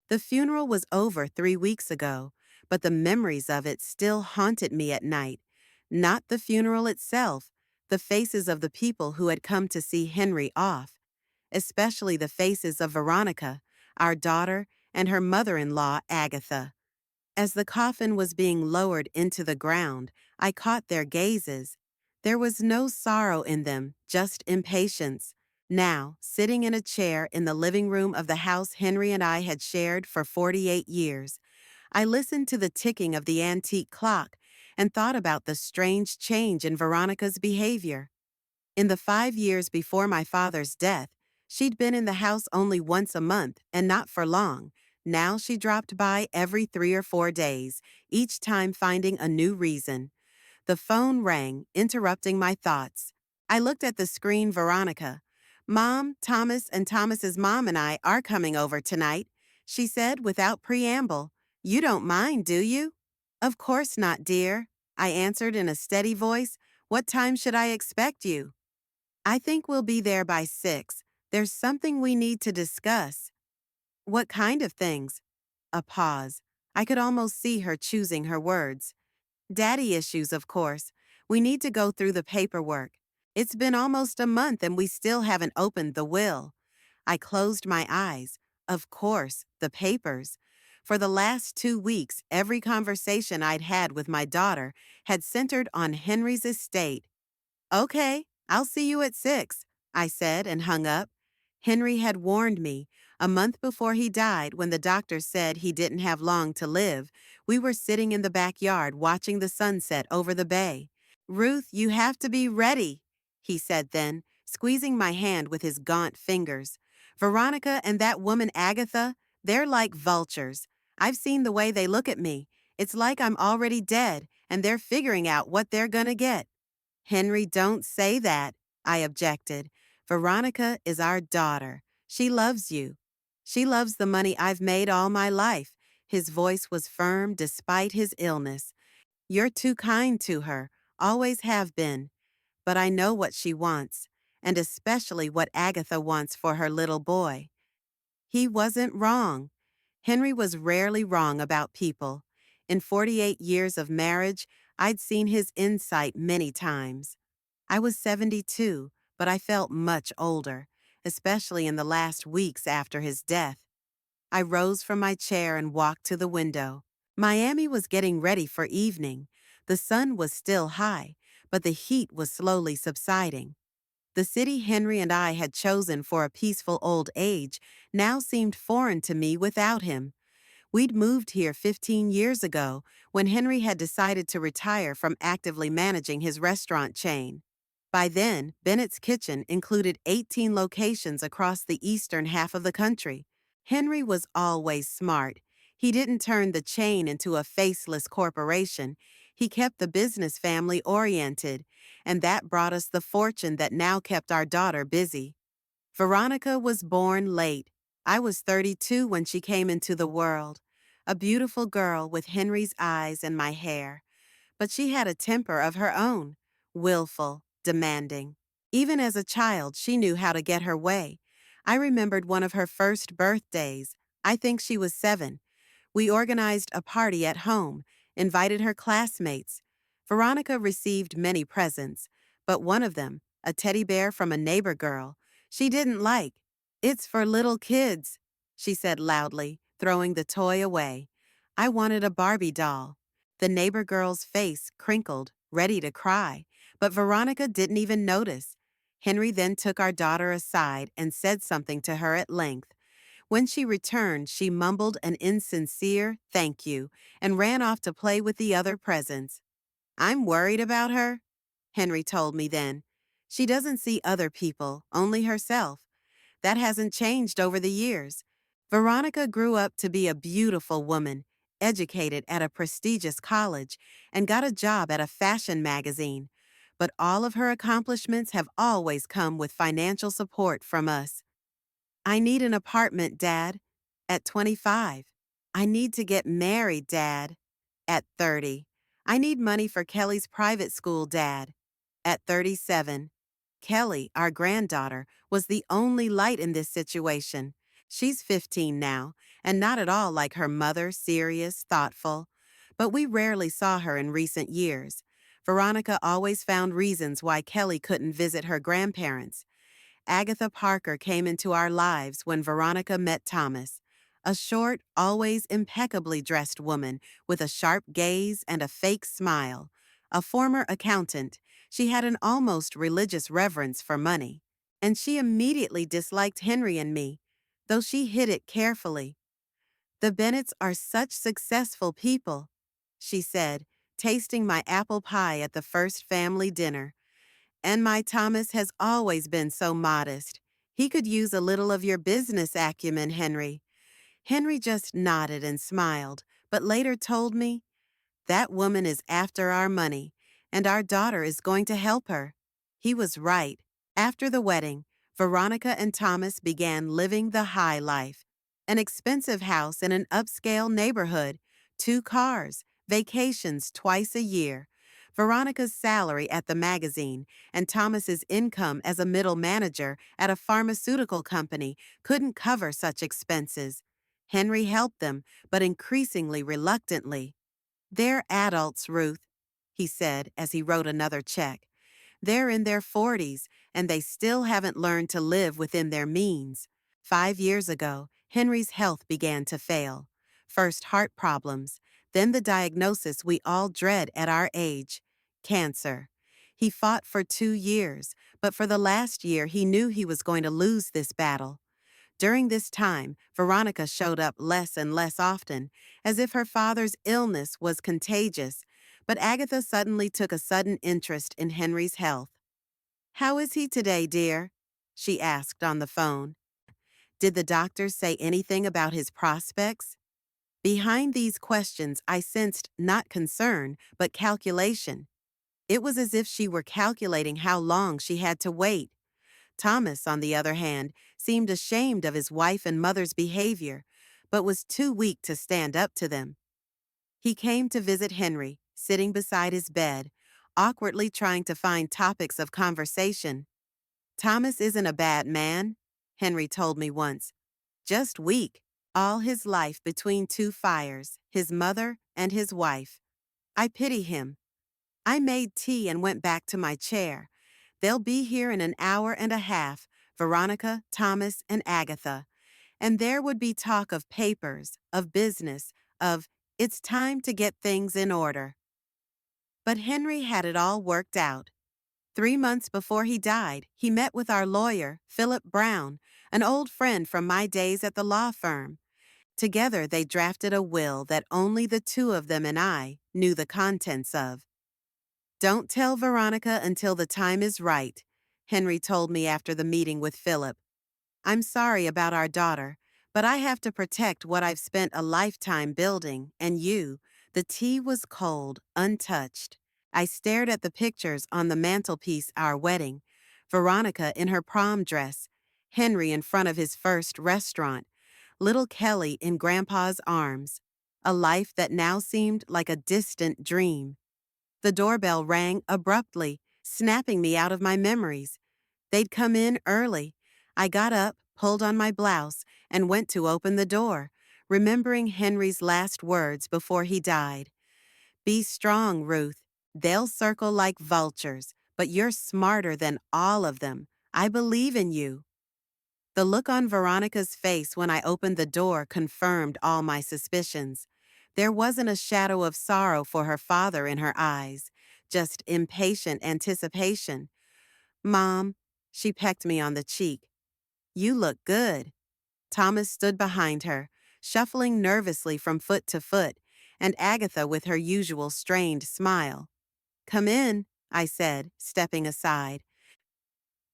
The funeral was over 3 weeks ago, but the memories of it still haunted me at night. Not the funeral itself, the faces of the people who had come to see Henry off, especially the faces of Veronica, our daughter, and her mother-in-law, Agatha. As the coffin was being lowered into the ground, I caught their gazes. There was no sorrow in them, just impatience. Now, sitting in a chair in the living room of the house Henry and I had shared for 48 years, I listened to the ticking of the antique clock and thought about the strange change in Veronica's behavior. In the 5 years before my father's death, she'd been in the house only once a month and not for long. Now she dropped by every 3 or 4 days, each time finding a new reason. The phone rang, interrupting my thoughts. I looked at the screen. Veronica. "Mom, Thomas and Thomas's mom and I are coming over tonight," she said without preamble. "You don't mind, do you?" "Of course not, dear," I answered in a steady voice. "What time should I expect you?" "I think we'll be there by 6. There's something we need to discuss." "What kind of things?" A pause. I could almost see her choosing her words. "Daddy issues, of course. We need to go through the paperwork. It's been almost a month and we still haven't opened the will." I closed my eyes. Of course, the papers. For the last 2 weeks, every conversation I'd had with my daughter had centered on Henry's estate. "Okay, I'll see you at 6, I said and hung up. Henry had warned me. A month before he died, when the doctor said he didn't have long to live, we were sitting in the backyard watching the sunset over the bay. "Ruth, you have to be ready," he said then, squeezing my hand with his gaunt fingers. "Veronica and that woman Agatha, they're like vultures. I've seen the way they look at me. It's like I'm already dead, and they're figuring out what they're gonna get." "Henry, don't say that," I objected. "Veronica is our daughter. She loves you. She loves the money I've made all my life." His voice was firm despite his illness. "You're too kind to her, always have been. But I know what she wants, and especially what Agatha wants for her little boy." He wasn't wrong. Henry was rarely wrong about people. In 48 years of marriage, I'd seen his insight many times. I was 72, but I felt much older, especially in the last weeks after his death. I rose from my chair and walked to the window. Miami was getting ready for evening. The sun was still high, but the heat was slowly subsiding. The city Henry and I had chosen for a peaceful old age now seemed foreign to me without him. We'd moved here 15 years ago when Henry had decided to retire from actively managing his restaurant chain. By then, Bennett's Kitchen included 18 locations across the eastern half of the country. Henry was always smart. He didn't turn the chain into a faceless corporation. He kept the business family oriented, and that brought us the fortune that now kept our daughter busy. Veronica was born late. I was 32 when she came into the world, a beautiful girl with Henry's eyes and my hair. But she had a temper of her own, willful, demanding. Even as a child, she knew how to get her way. I remembered one of her first birthdays. I think she was 7. We organized a party at home, invited her classmates. Veronica received many presents, but one of them, a teddy bear from a neighbor girl, she didn't like. "It's for little kids," she said loudly, throwing the toy away. I wanted a Barbie doll. The neighbor girl's face crinkled, ready to cry, but Veronica didn't even notice. Henry then took our daughter aside and said something to her at length. When she returned, she mumbled an insincere "thank you" and ran off to play with the other presents. "I'm worried about her," Henry told me then. "She doesn't see other people, only herself. That hasn't changed over the years." Veronica grew up to be a beautiful woman, educated at a prestigious college, and got a job at a fashion magazine. But all of her accomplishments have always come with financial support from us. "I need an apartment, Dad," at 25. "I need to get married, Dad," at 30. "I need money for Kelly's private school, Dad," at 37. Kelly, our granddaughter, was the only light in this situation. She's 15 now, and not at all like her mother, serious, thoughtful. But we rarely saw her in recent years. Veronica always found reasons why Kelly couldn't visit her grandparents. Agatha Parker came into our lives when Veronica met Thomas, a short, always impeccably dressed woman with a sharp gaze and a fake smile. A former accountant, she had an almost religious reverence for money. And she immediately disliked Henry and me, though she hid it carefully. "The Bennets are such successful people," she said, tasting my apple pie at the first family dinner. "And my Thomas has always been so modest. He could use a little of your business acumen, Henry." Henry just nodded and smiled, but later told me, "That woman is after our money, and our daughter is going to help her." He was right. After the wedding, Veronica and Thomas began living the high life. An expensive house in an upscale neighborhood, 2 cars, vacations twice a year. Veronica's salary at the magazine and Thomas's income as a middle manager at a pharmaceutical company couldn't cover such expenses. Henry helped them, but increasingly reluctantly. "They're adults, Ruth," he said as he wrote another check. "They're in their 40s, and they still haven't learned to live within their means." 5 years ago, Henry's health began to fail. First heart problems, then the diagnosis we all dread at our age, cancer. He fought for 2 years, but for the last year he knew he was going to lose this battle. During this time, Veronica showed up less and less often, as if her father's illness was contagious, but Agatha suddenly took a sudden interest in Henry's health. "How is he today, dear?" she asked on the phone. "Did the doctors say anything about his prospects?" Behind these questions, I sensed not concern, but calculation. It was as if she were calculating how long she had to wait. Thomas, on the other hand, seemed ashamed of his wife and mother's behavior, but was too weak to stand up to them. He came to visit Henry, sitting beside his bed, awkwardly trying to find topics of conversation. "Thomas isn't a bad man," Henry told me once. "Just weak, all his life between 2 fires, his mother and his wife. I pity him." I made tea and went back to my chair. "They'll be here in an hour and a half, Veronica, Thomas, and Agatha. And there would be talk of papers, of business, of, it's time to get things in order." But Henry had it all worked out. 3 months before he died, he met with our lawyer, Philip Brown, an old friend from my days at the law firm. Together they drafted a will that only the two of them and I knew the contents of. "Don't tell Veronica until the time is right," Henry told me after the meeting with Philip. "I'm sorry about our daughter, but I have to protect what I've spent a lifetime building, and you." The tea was cold, untouched. I stared at the pictures on the mantelpiece our wedding. Veronica in her prom dress, Henry in front of his first restaurant, little Kelly in Grandpa's arms. A life that now seemed like a distant dream. The doorbell rang abruptly, snapping me out of my memories. They'd come in early. I got up, pulled on my blouse, and went to open the door, remembering Henry's last words before he died. "Be strong, Ruth. They'll circle like vultures, but you're smarter than all of them. I believe in you." The look on Veronica's face when I opened the door confirmed all my suspicions. There wasn't a shadow of sorrow for her father in her eyes, just impatient anticipation. "Mom," she pecked me on the cheek. "You look good." Thomas stood behind her, shuffling nervously from foot to foot, and Agatha with her usual strained smile. "Come in," I said, stepping aside.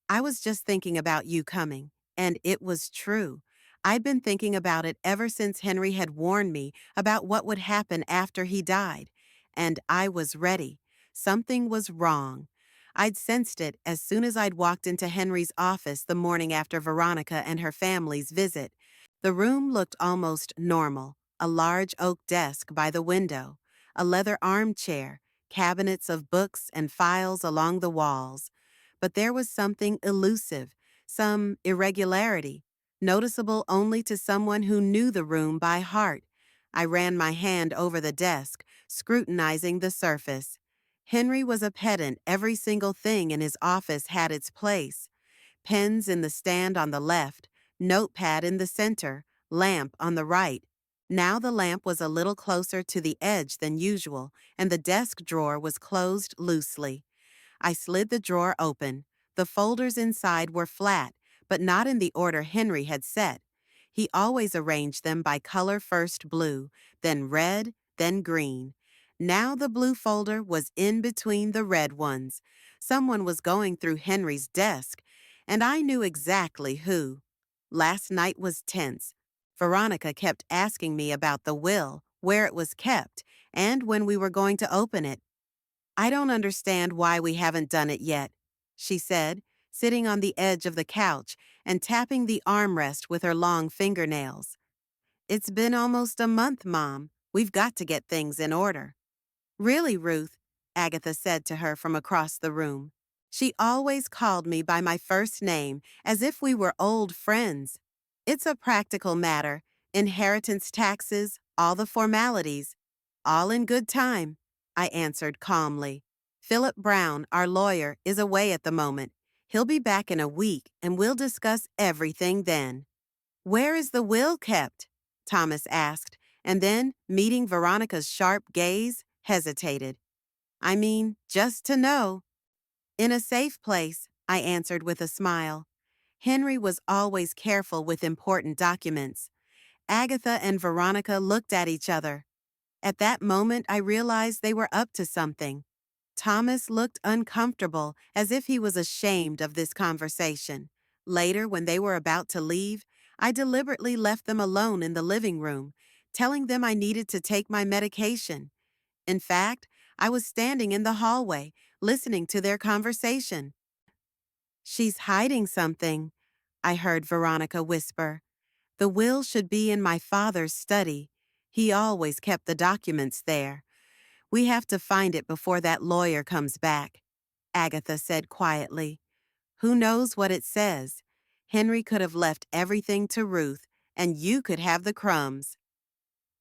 "I was just thinking about you coming," and it was true. I'd been thinking about it ever since Henry had warned me about what would happen after he died, and I was ready. Something was wrong. I'd sensed it as soon as I'd walked into Henry's office the morning after Veronica and her family's visit. The room looked almost normal, a large oak desk by the window, a leather armchair, cabinets of books and files along the walls. But there was something elusive, some irregularity. noticeable only to someone who knew the room by heart. I ran my hand over the desk, scrutinizing the surface. Henry was a pedant. Every single thing in his office had its place. Pens in the stand on the left, notepad in the center, lamp on the right. Now the lamp was a little closer to the edge than usual, and the desk drawer was closed loosely. I slid the drawer open. The folders inside were flat, but not in the order Henry had set. He always arranged them by color, first blue, then red, then green. Now the blue folder was in between the red ones. Someone was going through Henry's desk, and I knew exactly who. Last night was tense. Veronica kept asking me about the will, where it was kept, and when we were going to open it. "I don't understand why we haven't done it yet," she said, sitting on the edge of the couch and tapping the armrest with her long fingernails. "It's been almost a month, Mom. We've got to get things in order." "Really, Ruth?" Agatha said to her from across the room. She always called me by my first name, as if we were old friends. "It's a practical matter. Inheritance taxes, all the formalities. All in good time," I answered calmly. "Philip Brown, our lawyer, is away at the moment. He'll be back in a week, and we'll discuss everything then." "Where is the will kept?" Thomas asked, and then, meeting Veronica's sharp gaze, hesitated. "I mean, just to know." "In a safe place," I answered with a smile. Henry was always careful with important documents. Agatha and Veronica looked at each other. At that moment, I realized they were up to something. Thomas looked uncomfortable, as if he was ashamed of this conversation. Later, when they were about to leave, I deliberately left them alone in the living room, telling them I needed to take my medication. In fact, I was standing in the hallway, listening to their conversation. "She's hiding something," I heard Veronica whisper. "The will should be in my father's study. He always kept the documents there. We have to find it before that lawyer comes back," Agatha said quietly. "Who knows what it says? Henry could have left everything to Ruth, and you could have the crumbs."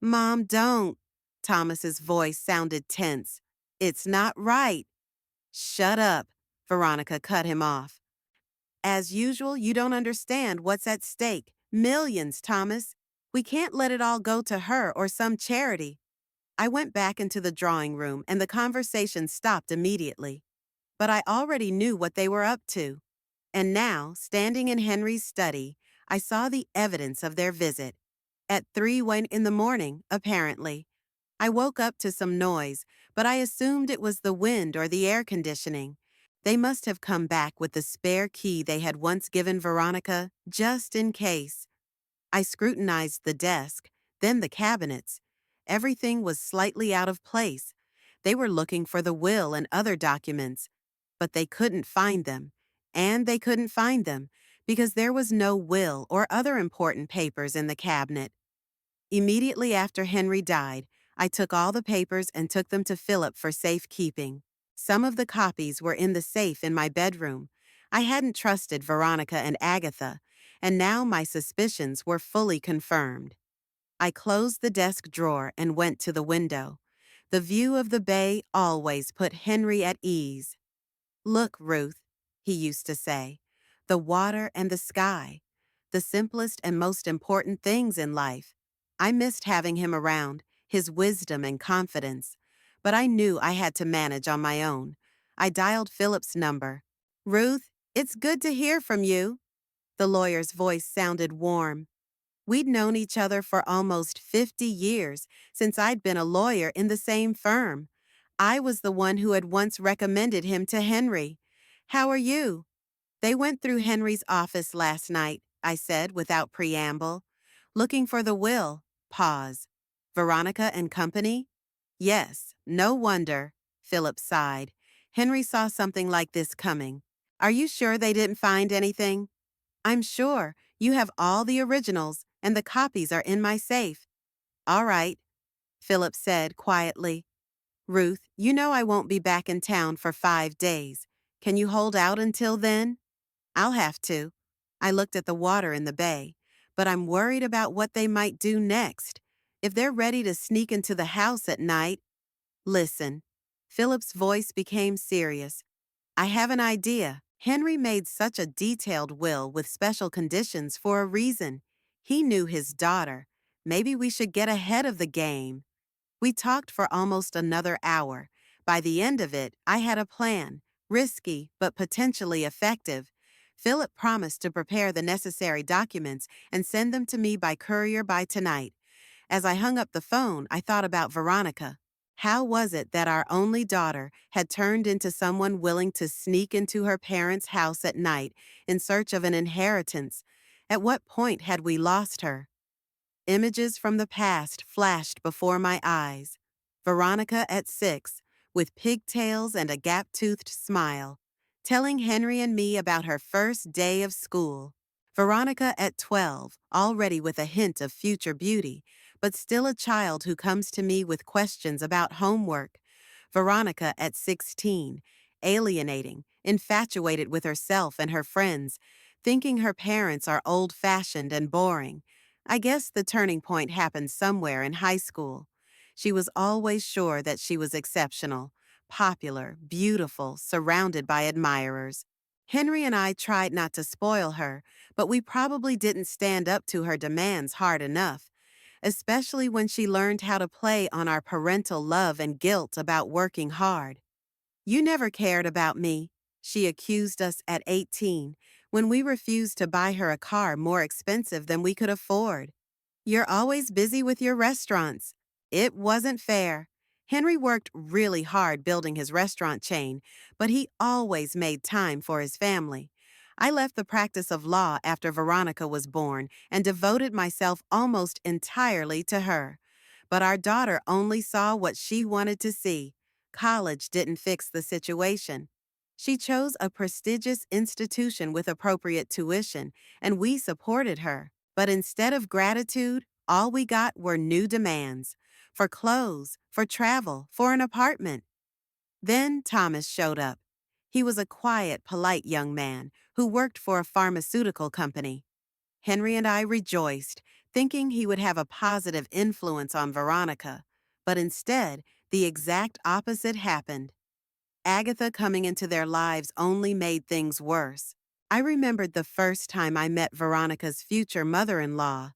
"Mom, don't." Thomas's voice sounded tense. "It's not right." "Shut up," Veronica cut him off. "As usual, you don't understand what's at stake. Millions, Thomas. We can't let it all go to her or some charity." I went back into the drawing room and the conversation stopped immediately. But I already knew what they were up to. And now, standing in Henry's study, I saw the evidence of their visit. At 3 in the morning, apparently. I woke up to some noise, but I assumed it was the wind or the air conditioning. They must have come back with the spare key they had once given Veronica, just in case. I scrutinized the desk, then the cabinets. Everything was slightly out of place. They were looking for the will and other documents, but they couldn't find them. And they couldn't find them because there was no will or other important papers in the cabinet. Immediately after Henry died, I took all the papers and took them to Philip for safekeeping. Some of the copies were in the safe in my bedroom. I hadn't trusted Veronica and Agatha, and now my suspicions were fully confirmed. I closed the desk drawer and went to the window. The view of the bay always put Henry at ease. "Look, Ruth," he used to say, "the water and the sky, the simplest and most important things in life." I missed having him around, his wisdom and confidence, but I knew I had to manage on my own. I dialed Philip's number. "Ruth, it's good to hear from you." The lawyer's voice sounded warm. We'd known each other for almost 50 years, since I'd been a lawyer in the same firm. I was the one who had once recommended him to Henry. "How are you?" "They went through Henry's office last night," I said without preamble. "Looking for the will." Pause. "Veronica and company?" "Yes, no wonder," Philip sighed. "Henry saw something like this coming. Are you sure they didn't find anything?" "I'm sure. You have all the originals, and the copies are in my safe." "All right," Philip said quietly. "Ruth, you know I won't be back in town for 5 days. Can you hold out until then?" "I'll have to." I looked at the water in the bay. but I'm worried about what they might do next. If they're ready to sneak into the house at night, listen. Philip's voice became serious. I have an idea. Henry made such a detailed will with special conditions for a reason. He knew his daughter. Maybe we should get ahead of the game. We talked for almost another hour. By the end of it, I had a plan, risky but potentially effective. Philip promised to prepare the necessary documents and send them to me by courier by tonight. As I hung up the phone, I thought about Veronica. How was it that our only daughter had turned into someone willing to sneak into her parents' house at night in search of an inheritance? At what point had we lost her? Images from the past flashed before my eyes. Veronica at 6, with pigtails and a gap-toothed smile, telling Henry and me about her first day of school. Veronica at 12, already with a hint of future beauty, but still a child who comes to me with questions about homework. Veronica at 16, alienating, infatuated with herself and her friends, thinking her parents are old-fashioned and boring. I guess the turning point happened somewhere in high school. She was always sure that she was exceptional, popular, beautiful, surrounded by admirers. Henry and I tried not to spoil her, but we probably didn't stand up to her demands hard enough, especially when she learned how to play on our parental love and guilt about working hard. You never cared about me, she accused us at 18, when we refused to buy her a car more expensive than we could afford. You're always busy with your restaurants. It wasn't fair. Henry worked really hard building his restaurant chain, but he always made time for his family. I left the practice of law after Veronica was born and devoted myself almost entirely to her. But our daughter only saw what she wanted to see. College didn't fix the situation. She chose a prestigious institution with appropriate tuition, and we supported her. But instead of gratitude, all we got were new demands. For clothes, for travel, for an apartment. Then Thomas showed up. He was a quiet, polite young man who worked for a pharmaceutical company. Henry and I rejoiced, thinking he would have a positive influence on Veronica. But instead, the exact opposite happened. Agatha coming into their lives only made things worse. I remembered the first time I met Veronica's future mother-in-law.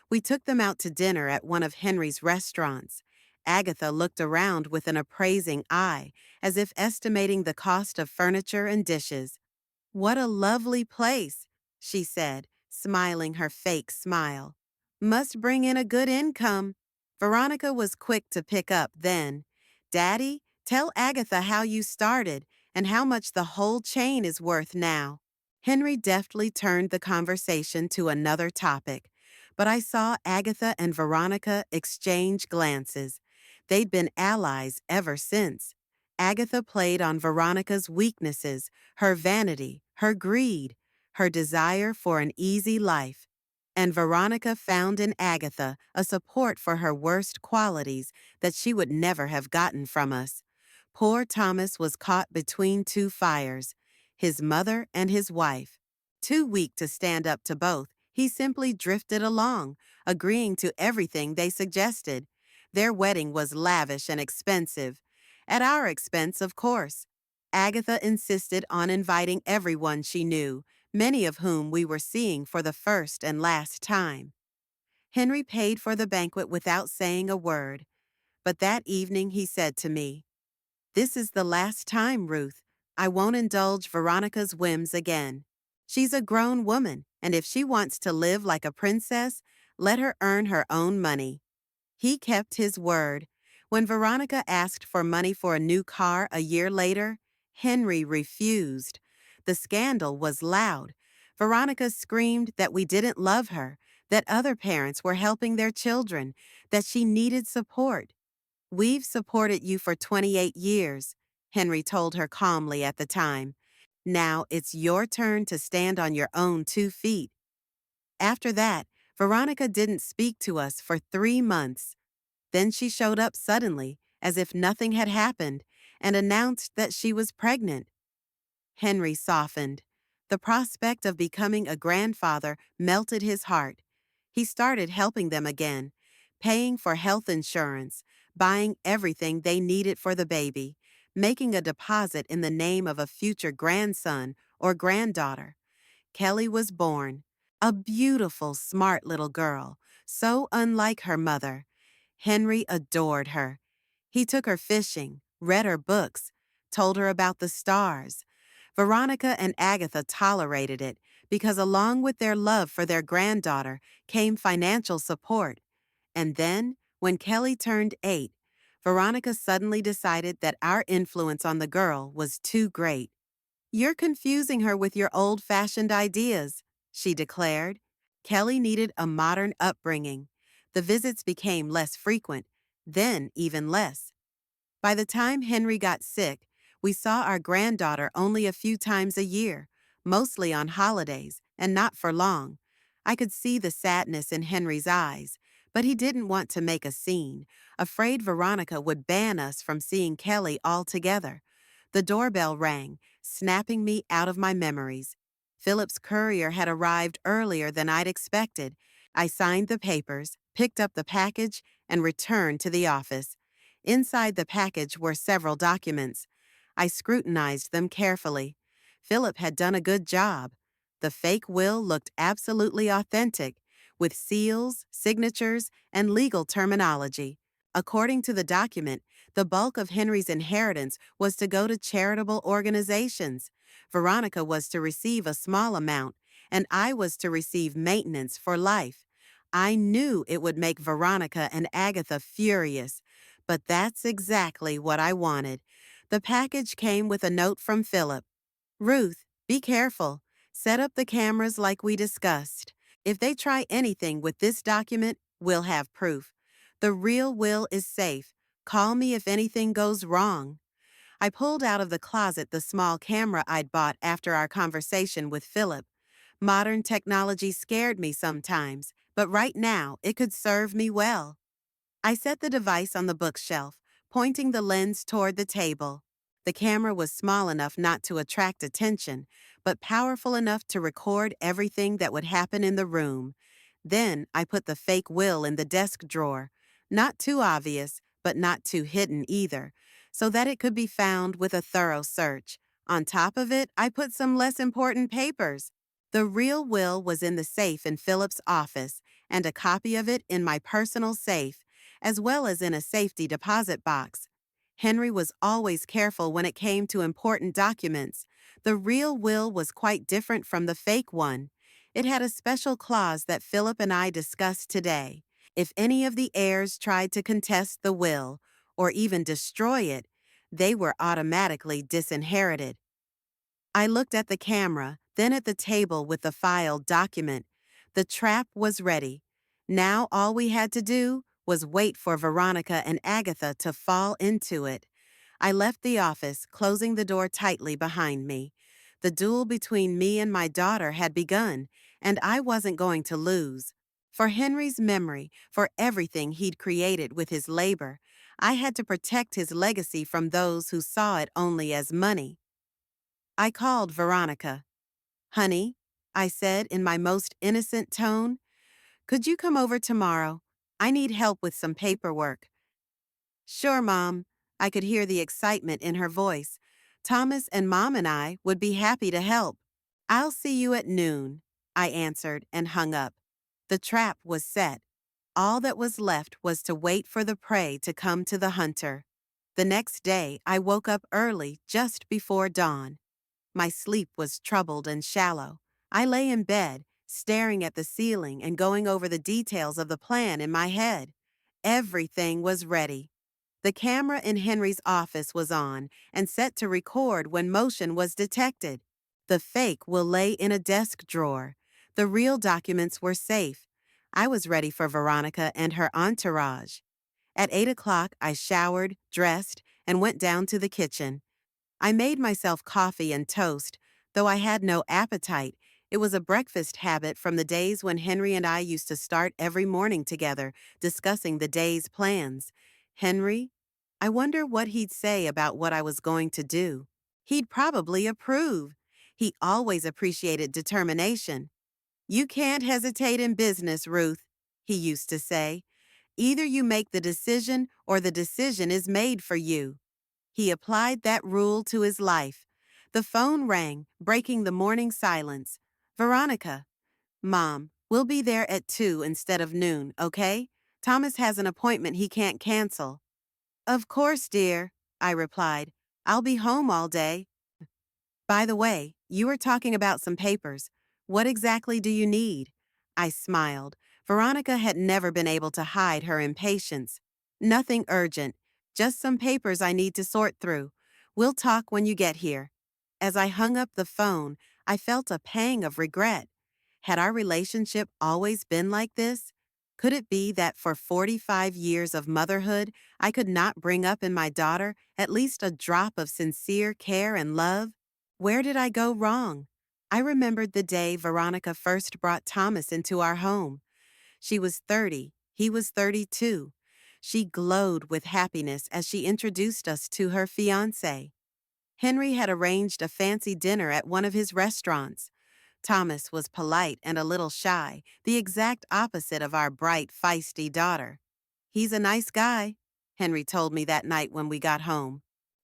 We took them out to dinner at one of Henry's restaurants. Agatha looked around with an appraising eye, as if estimating the cost of furniture and dishes. "What a lovely place," she said, smiling her fake smile. "Must bring in a good income." Veronica was quick to pick up then. "Daddy, tell Agatha how you started and how much the whole chain is worth now." Henry deftly turned the conversation to another topic, but I saw Agatha and Veronica exchange glances. They'd been allies ever since. Agatha played on Veronica's weaknesses, her vanity, her greed, her desire for an easy life. And Veronica found in Agatha a support for her worst qualities that she would never have gotten from us. Poor Thomas was caught between two fires, his mother and his wife. Too weak to stand up to both, he simply drifted along, agreeing to everything they suggested. Their wedding was lavish and expensive. At our expense, of course. Agatha insisted on inviting everyone she knew, many of whom we were seeing for the first and last time. Henry paid for the banquet without saying a word. But that evening he said to me, "This is the last time, Ruth. I won't indulge Veronica's whims again. She's a grown woman, and if she wants to live like a princess, let her earn her own money." He kept his word. When Veronica asked for money for a new car a year later, Henry refused. The scandal was loud. Veronica screamed that we didn't love her, that other parents were helping their children, that she needed support. "We've supported you for 28 years, Henry told her calmly at the time. "Now it's your turn to stand on your own 2 feet." After that, Veronica didn't speak to us for 3 months. Then she showed up suddenly, as if nothing had happened, and announced that she was pregnant. Henry softened. The prospect of becoming a grandfather melted his heart. He started helping them again, paying for health insurance, buying everything they needed for the baby, making a deposit in the name of a future grandson or granddaughter. Kelly was born. A beautiful, smart little girl, so unlike her mother. Henry adored her. He took her fishing, read her books, told her about the stars. Veronica and Agatha tolerated it because along with their love for their granddaughter came financial support. And then, when Kelly turned 8, Veronica suddenly decided that our influence on the girl was too great. "You're confusing her with your old-fashioned ideas," she declared. Kelly needed a modern upbringing. The visits became less frequent, then even less. By the time Henry got sick, we saw our granddaughter only a few times a year, mostly on holidays, and not for long. I could see the sadness in Henry's eyes, but he didn't want to make a scene, afraid Veronica would ban us from seeing Kelly altogether. The doorbell rang, snapping me out of my memories. Philip's courier had arrived earlier than I'd expected. I signed the papers, picked up the package, and returned to the office. Inside the package were several documents. I scrutinized them carefully. Philip had done a good job. The fake will looked absolutely authentic, with seals, signatures, and legal terminology. According to the document, the bulk of Henry's inheritance was to go to charitable organizations. Veronica was to receive a small amount, and I was to receive maintenance for life. I knew it would make Veronica and Agatha furious, but that's exactly what I wanted. The package came with a note from Philip. "Ruth, be careful. Set up the cameras like we discussed. If they try anything with this document, we'll have proof. The real will is safe. Call me if anything goes wrong." I pulled out of the closet the small camera I'd bought after our conversation with Philip. Modern technology scared me sometimes, but right now it could serve me well. I set the device on the bookshelf, pointing the lens toward the table. The camera was small enough not to attract attention, but powerful enough to record everything that would happen in the room. Then I put the fake will in the desk drawer, not too obvious, but not too hidden either, so that it could be found with a thorough search. On top of it, I put some less important papers. The real will was in the safe in Philip's office, and a copy of it in my personal safe, as well as in a safety deposit box. Henry was always careful when it came to important documents. The real will was quite different from the fake one. It had a special clause that Philip and I discussed today. If any of the heirs tried to contest the will, or even destroy it, they were automatically disinherited. I looked at the camera, then at the table with the filed document. The trap was ready. Now all we had to do was wait for Veronica and Agatha to fall into it. I left the office, closing the door tightly behind me. The duel between me and my daughter had begun, and I wasn't going to lose. For Henry's memory, for everything he'd created with his labor, I had to protect his legacy from those who saw it only as money. I called Veronica. "Honey," I said in my most innocent tone, "could you come over tomorrow? I need help with some paperwork." "Sure, Mom." I could hear the excitement in her voice. "Thomas and Mom and I would be happy to help." "I'll see you at noon," I answered and hung up. The trap was set. All that was left was to wait for the prey to come to the hunter. The next day, I woke up early, just before dawn. My sleep was troubled and shallow. I lay in bed, staring at the ceiling and going over the details of the plan in my head. Everything was ready. The camera in Henry's office was on and set to record when motion was detected. The fake will lay in a desk drawer. The real documents were safe. I was ready for Veronica and her entourage. At 8 o'clock, I showered, dressed, and went down to the kitchen. I made myself coffee and toast, though I had no appetite. It was a breakfast habit from the days when Henry and I used to start every morning together, discussing the day's plans. Henry? I wonder what he'd say about what I was going to do. He'd probably approve. He always appreciated determination. "You can't hesitate in business, Ruth," he used to say. Either you make the decision or the decision is made for you. He applied that rule to his life. The phone rang, breaking the morning silence. Veronica. Mom, we'll be there at 2 instead of noon, okay? Thomas has an appointment he can't cancel. Of course, dear, I replied. I'll be home all day. By the way, you were talking about some papers. What exactly do you need? I smiled. Veronica had never been able to hide her impatience. Nothing urgent, just some papers I need to sort through. We'll talk when you get here. As I hung up the phone, I felt a pang of regret. Had our relationship always been like this? Could it be that for 45 years of motherhood, I could not bring up in my daughter at least a drop of sincere care and love? Where did I go wrong? I remembered the day Veronica first brought Thomas into our home. She was 30, he was 32. She glowed with happiness as she introduced us to her fiancé. Henry had arranged a fancy dinner at one of his restaurants. Thomas was polite and a little shy, the exact opposite of our bright, feisty daughter. He's a nice guy, Henry told me that night when we got home.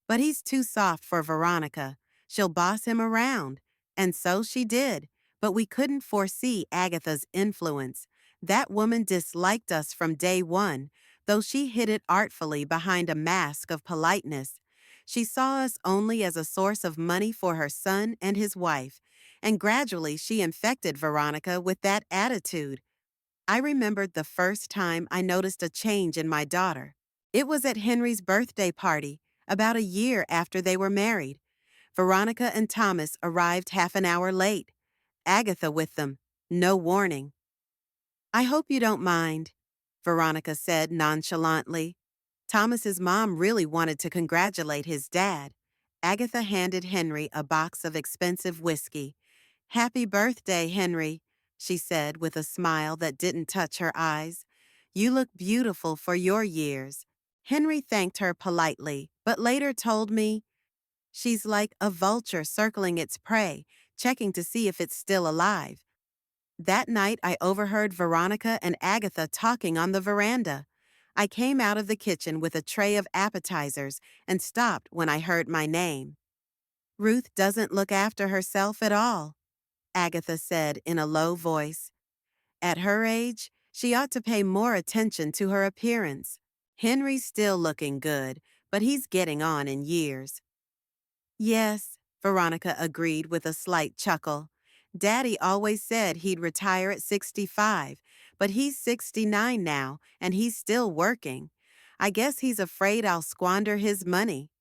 But he's too soft for Veronica. She'll boss him around. And so she did. But we couldn't foresee Agatha's influence. That woman disliked us from day one, though she hid it artfully behind a mask of politeness. She saw us only as a source of money for her son and his wife, and gradually she infected Veronica with that attitude. I remembered the first time I noticed a change in my daughter. It was at Henry's birthday party, about a year after they were married. Veronica and Thomas arrived half an hour late. Agatha with them. No warning. I hope you don't mind, Veronica said nonchalantly. Thomas's mom really wanted to congratulate his dad. Agatha handed Henry a box of expensive whiskey. Happy birthday, Henry, she said with a smile that didn't touch her eyes. You look beautiful for your years. Henry thanked her politely, but later told me, she's like a vulture circling its prey, checking to see if it's still alive. That night I overheard Veronica and Agatha talking on the veranda. I came out of the kitchen with a tray of appetizers and stopped when I heard my name. Ruth doesn't look after herself at all, Agatha said in a low voice. At her age, she ought to pay more attention to her appearance. Henry's still looking good, but he's getting on in years. Yes, Veronica agreed with a slight chuckle. Daddy always said he'd retire at 65, but he's 69 now, and he's still working. I guess he's afraid I'll squander his money.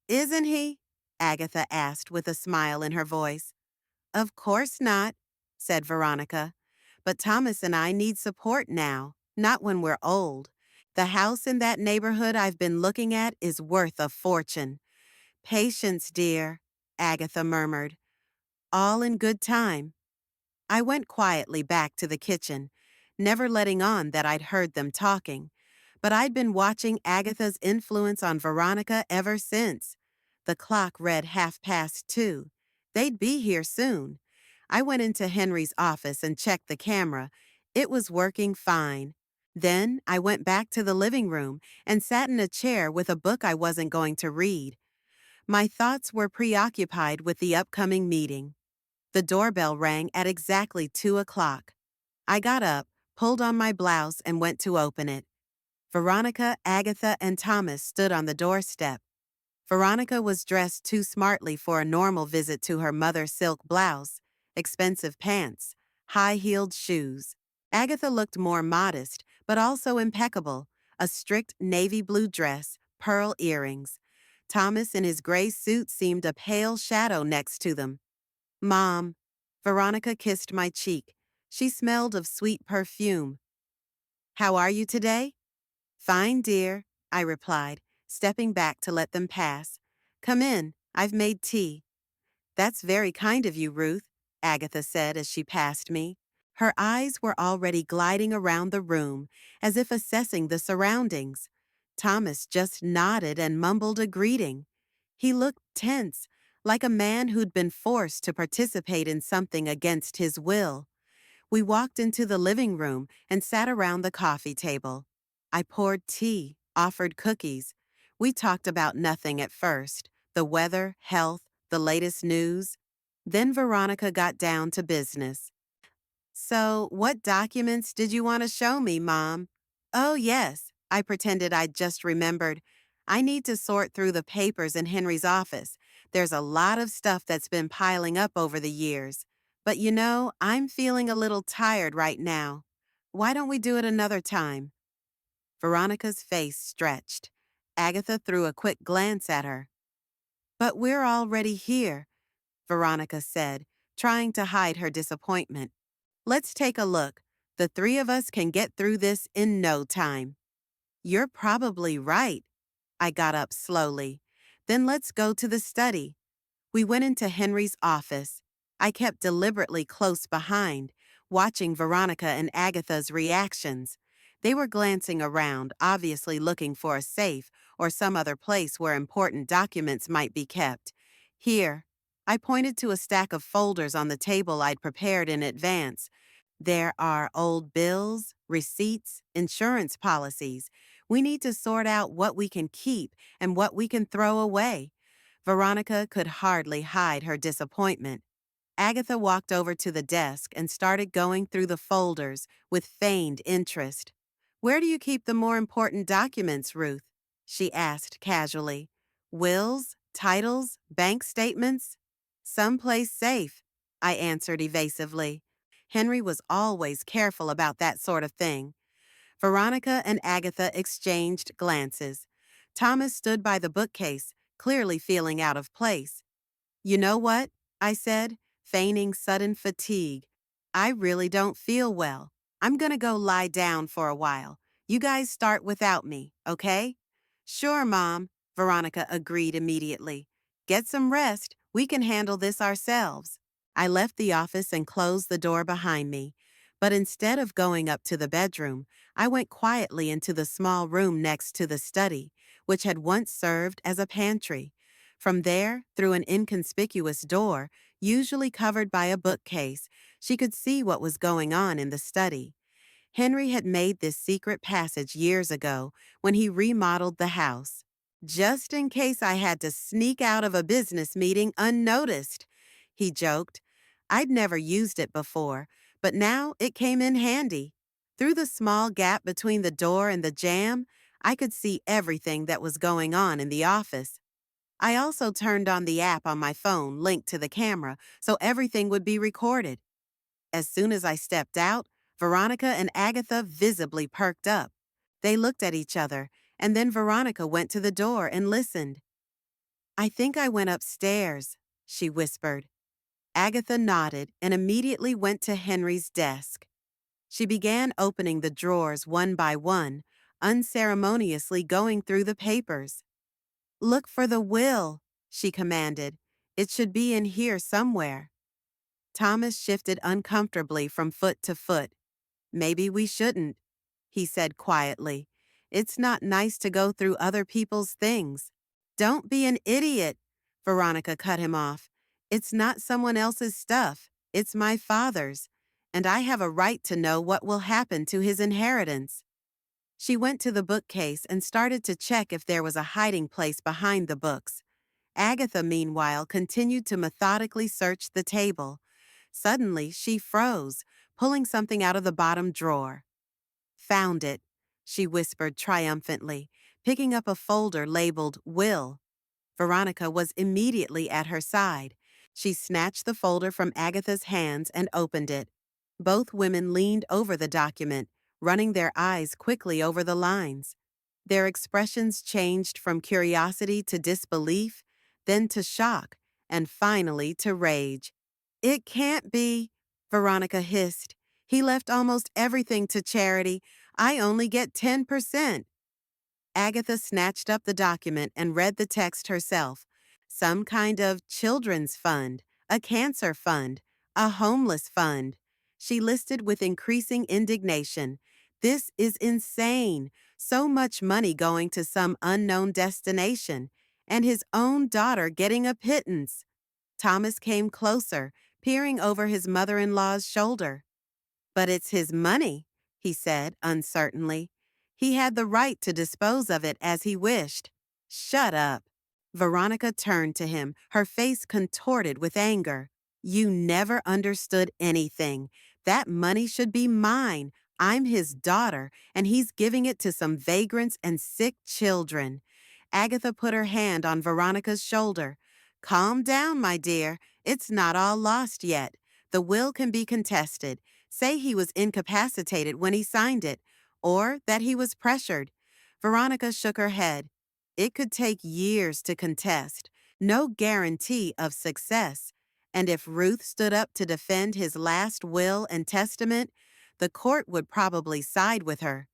Isn't he? Agatha asked with a smile in her voice. Of course not, said Veronica. But Thomas and I need support now, not when we're old. The house in that neighborhood I've been looking at is worth a fortune. Patience, dear, Agatha murmured. All in good time. I went quietly back to the kitchen, never letting on that I'd heard them talking. But I'd been watching Agatha's influence on Veronica ever since. The clock read 2:30. They'd be here soon. I went into Henry's office and checked the camera. It was working fine. Then I went back to the living room and sat in a chair with a book I wasn't going to read. My thoughts were preoccupied with the upcoming meeting. The doorbell rang at exactly 2 o'clock. I got up, pulled on my blouse, and went to open it. Veronica, Agatha, and Thomas stood on the doorstep. Veronica was dressed too smartly for a normal visit to her mother's silk blouse, expensive pants, high-heeled shoes. Agatha looked more modest, but also impeccable, a strict navy blue dress, pearl earrings. Thomas in his gray suit seemed a pale shadow next to them. Mom, Veronica kissed my cheek. She smelled of sweet perfume. How are you today? Fine, dear, I replied, stepping back to let them pass. Come in, I've made tea. That's very kind of you, Ruth, Agatha said as she passed me. Her eyes were already gliding around the room, as if assessing the surroundings. Thomas just nodded and mumbled a greeting. He looked tense, like a man who'd been forced to participate in something against his will. We walked into the living room and sat around the coffee table. I poured tea, offered cookies. We talked about nothing at first: the weather, health, the latest news. Then Veronica got down to business. So, what documents did you want to show me, Mom? Oh, yes. I pretended I'd just remembered. I need to sort through the papers in Henry's office. There's a lot of stuff that's been piling up over the years. But I'm feeling a little tired right now. Why don't we do it another time? Veronica's face stretched. Agatha threw a quick glance at her. But we're already here, Veronica said, trying to hide her disappointment. Let's take a look. The three of us can get through this in no time. You're probably right. I got up slowly. Then let's go to the study. We went into Henry's office. I kept deliberately close behind, watching Veronica and Agatha's reactions. They were glancing around, obviously looking for a safe or some other place where important documents might be kept. Here, I pointed to a stack of folders on the table I'd prepared in advance. There are old bills, receipts, insurance policies. We need to sort out what we can keep and what we can throw away. Veronica could hardly hide her disappointment. Agatha walked over to the desk and started going through the folders with feigned interest. Where do you keep the more important documents, Ruth? She asked casually. Wills, titles, bank statements? Someplace safe, I answered evasively. Henry was always careful about that sort of thing. Veronica and Agatha exchanged glances. Thomas stood by the bookcase, clearly feeling out of place. You know what? I said, feigning sudden fatigue. I really don't feel well. I'm gonna go lie down for a while. You guys start without me, okay? Sure, Mom, Veronica agreed immediately. Get some rest. We can handle this ourselves. I left the office and closed the door behind me. But instead of going up to the bedroom, I went quietly into the small room next to the study, which had once served as a pantry. From there, through an inconspicuous door, usually covered by a bookcase, she could see what was going on in the study. Henry had made this secret passage years ago when he remodeled the house. Just in case I had to sneak out of a business meeting unnoticed, he joked. I'd never used it before, but now it came in handy. Through the small gap between the door and the jamb, I could see everything that was going on in the office. I also turned on the app on my phone linked to the camera so everything would be recorded. As soon as I stepped out, Veronica and Agatha visibly perked up. They looked at each other, and then Veronica went to the door and listened. I think I went upstairs, she whispered. Agatha nodded and immediately went to Henry's desk. She began opening the drawers one by one, unceremoniously going through the papers. Look for the will, she commanded. It should be in here somewhere. Thomas shifted uncomfortably from foot to foot. Maybe we shouldn't, he said quietly. It's not nice to go through other people's things. Don't be an idiot, Veronica cut him off. It's not someone else's stuff. It's my father's, and I have a right to know what will happen to his inheritance. She went to the bookcase and started to check if there was a hiding place behind the books. Agatha, meanwhile, continued to methodically search the table. Suddenly, she froze, pulling something out of the bottom drawer. Found it, she whispered triumphantly, picking up a folder labeled Will. Veronica was immediately at her side. She snatched the folder from Agatha's hands and opened it. Both women leaned over the document, running their eyes quickly over the lines. Their expressions changed from curiosity to disbelief, then to shock, and finally to rage. It can't be, Veronica hissed. He left almost everything to charity. I only get 10%. Agatha snatched up the document and read the text herself. Some kind of children's fund, a cancer fund, a homeless fund. She listed with increasing indignation. This is insane. So much money going to some unknown destination, and his own daughter getting a pittance. Thomas came closer, peering over his mother-in-law's shoulder. But it's his money, he said uncertainly. He had the right to dispose of it as he wished. Shut up. Veronica turned to him, her face contorted with anger. You never understood anything. That money should be mine. I'm his daughter, and he's giving it to some vagrants and sick children. Agatha put her hand on Veronica's shoulder. Calm down, my dear. It's not all lost yet. The will can be contested. Say he was incapacitated when he signed it, or that he was pressured. Veronica shook her head. It could take years to contest. No guarantee of success. And if Ruth stood up to defend his last will and testament, the court would probably side with her.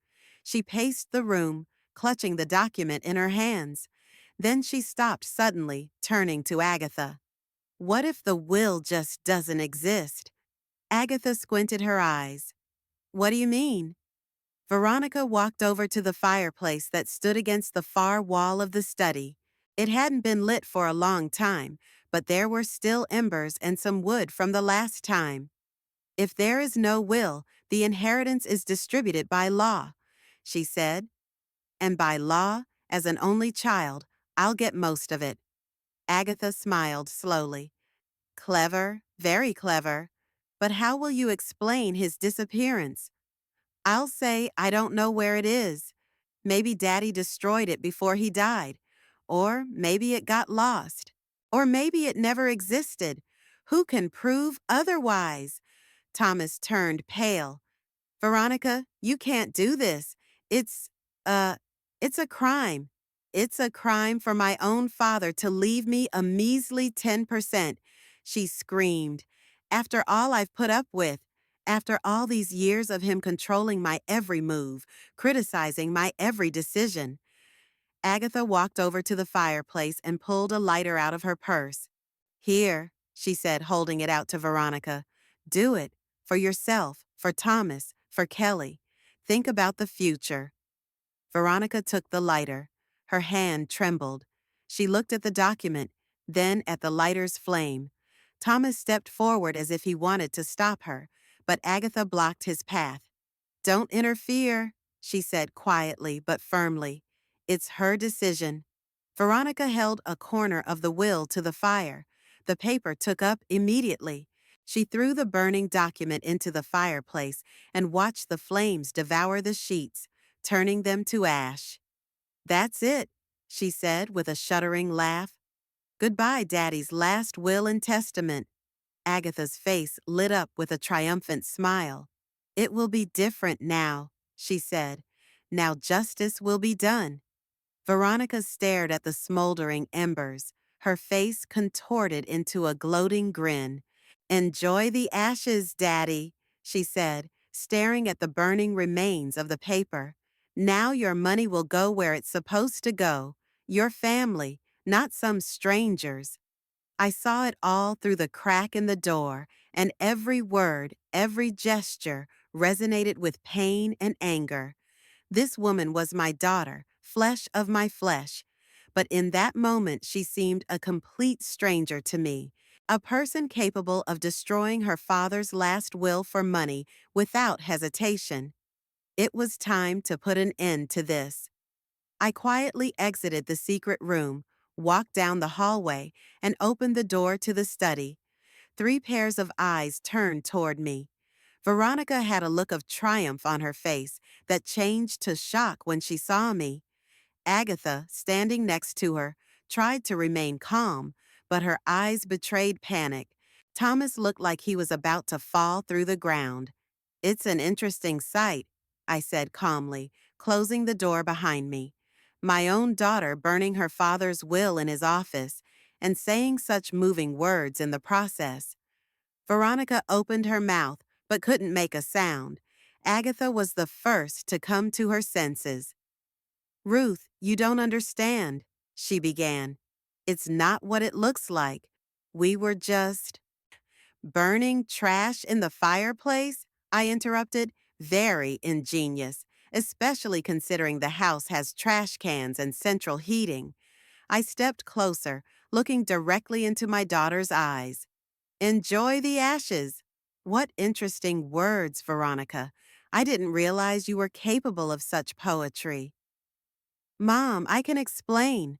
She paced the room, clutching the document in her hands. Then she stopped suddenly, turning to Agatha. What if the will just doesn't exist? Agatha squinted her eyes. What do you mean? Veronica walked over to the fireplace that stood against the far wall of the study. It hadn't been lit for a long time, but there were still embers and some wood from the last time. If there is no will, the inheritance is distributed by law, she said. And by law, as an only child, I'll get most of it. Agatha smiled slowly. Clever, very clever. But how will you explain his disappearance? I'll say I don't know where it is. Maybe Daddy destroyed it before he died. Or maybe it got lost. Or maybe it never existed. Who can prove otherwise? Thomas turned pale. Veronica, you can't do this. It's, uh, it's a crime. It's a crime for my own father to leave me a measly 10%, she screamed. After all I've put up with, after all these years of him controlling my every move, criticizing my every decision. Agatha walked over to the fireplace and pulled a lighter out of her purse. Here, she said, holding it out to Veronica. Do it. For yourself, for Thomas, for Kelly. Think about the future. Veronica took the lighter. Her hand trembled. She looked at the document, then at the lighter's flame. Thomas stepped forward as if he wanted to stop her, but Agatha blocked his path. Don't interfere, she said quietly but firmly. It's her decision. Veronica held a corner of the will to the fire. The paper took up immediately. She threw the burning document into the fireplace and watched the flames devour the sheets, turning them to ash. That's it, she said with a shuddering laugh. Goodbye, Daddy's last will and testament. Agatha's face lit up with a triumphant smile. It will be different now, she said. Now justice will be done. Veronica stared at the smoldering embers, her face contorted into a gloating grin. Enjoy the ashes, Daddy, she said, staring at the burning remains of the paper. Now your money will go where it's supposed to go, your family, not some strangers. I saw it all through the crack in the door, and every word, every gesture resonated with pain and anger. This woman was my daughter, flesh of my flesh, but in that moment she seemed a complete stranger to me, a person capable of destroying her father's last will for money without hesitation. It was time to put an end to this. I quietly exited the secret room, walked down the hallway, and opened the door to the study. 3 pairs of eyes turned toward me. Veronica had a look of triumph on her face that changed to shock when she saw me. Agatha, standing next to her, tried to remain calm, but her eyes betrayed panic. Thomas looked like he was about to fall through the ground. It's an interesting sight, I said calmly, closing the door behind me. My own daughter burning her father's will in his office and saying such moving words in the process. Veronica opened her mouth but couldn't make a sound. Agatha was the first to come to her senses. Ruth, you don't understand, she began. It's not what it looks like. We were just burning trash in the fireplace, I interrupted. Very ingenious, especially considering the house has trash cans and central heating. I stepped closer, looking directly into my daughter's eyes. Enjoy the ashes. What interesting words, Veronica. I didn't realize you were capable of such poetry. Mom, I can explain,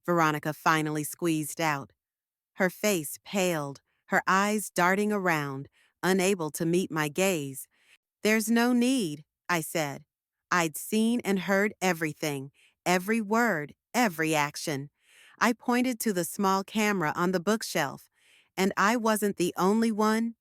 Veronica finally squeezed out. Her face paled, her eyes darting around, unable to meet my gaze. There's no need, I said. I'd seen and heard everything, every word, every action. I pointed to the small camera on the bookshelf, and I wasn't the only one.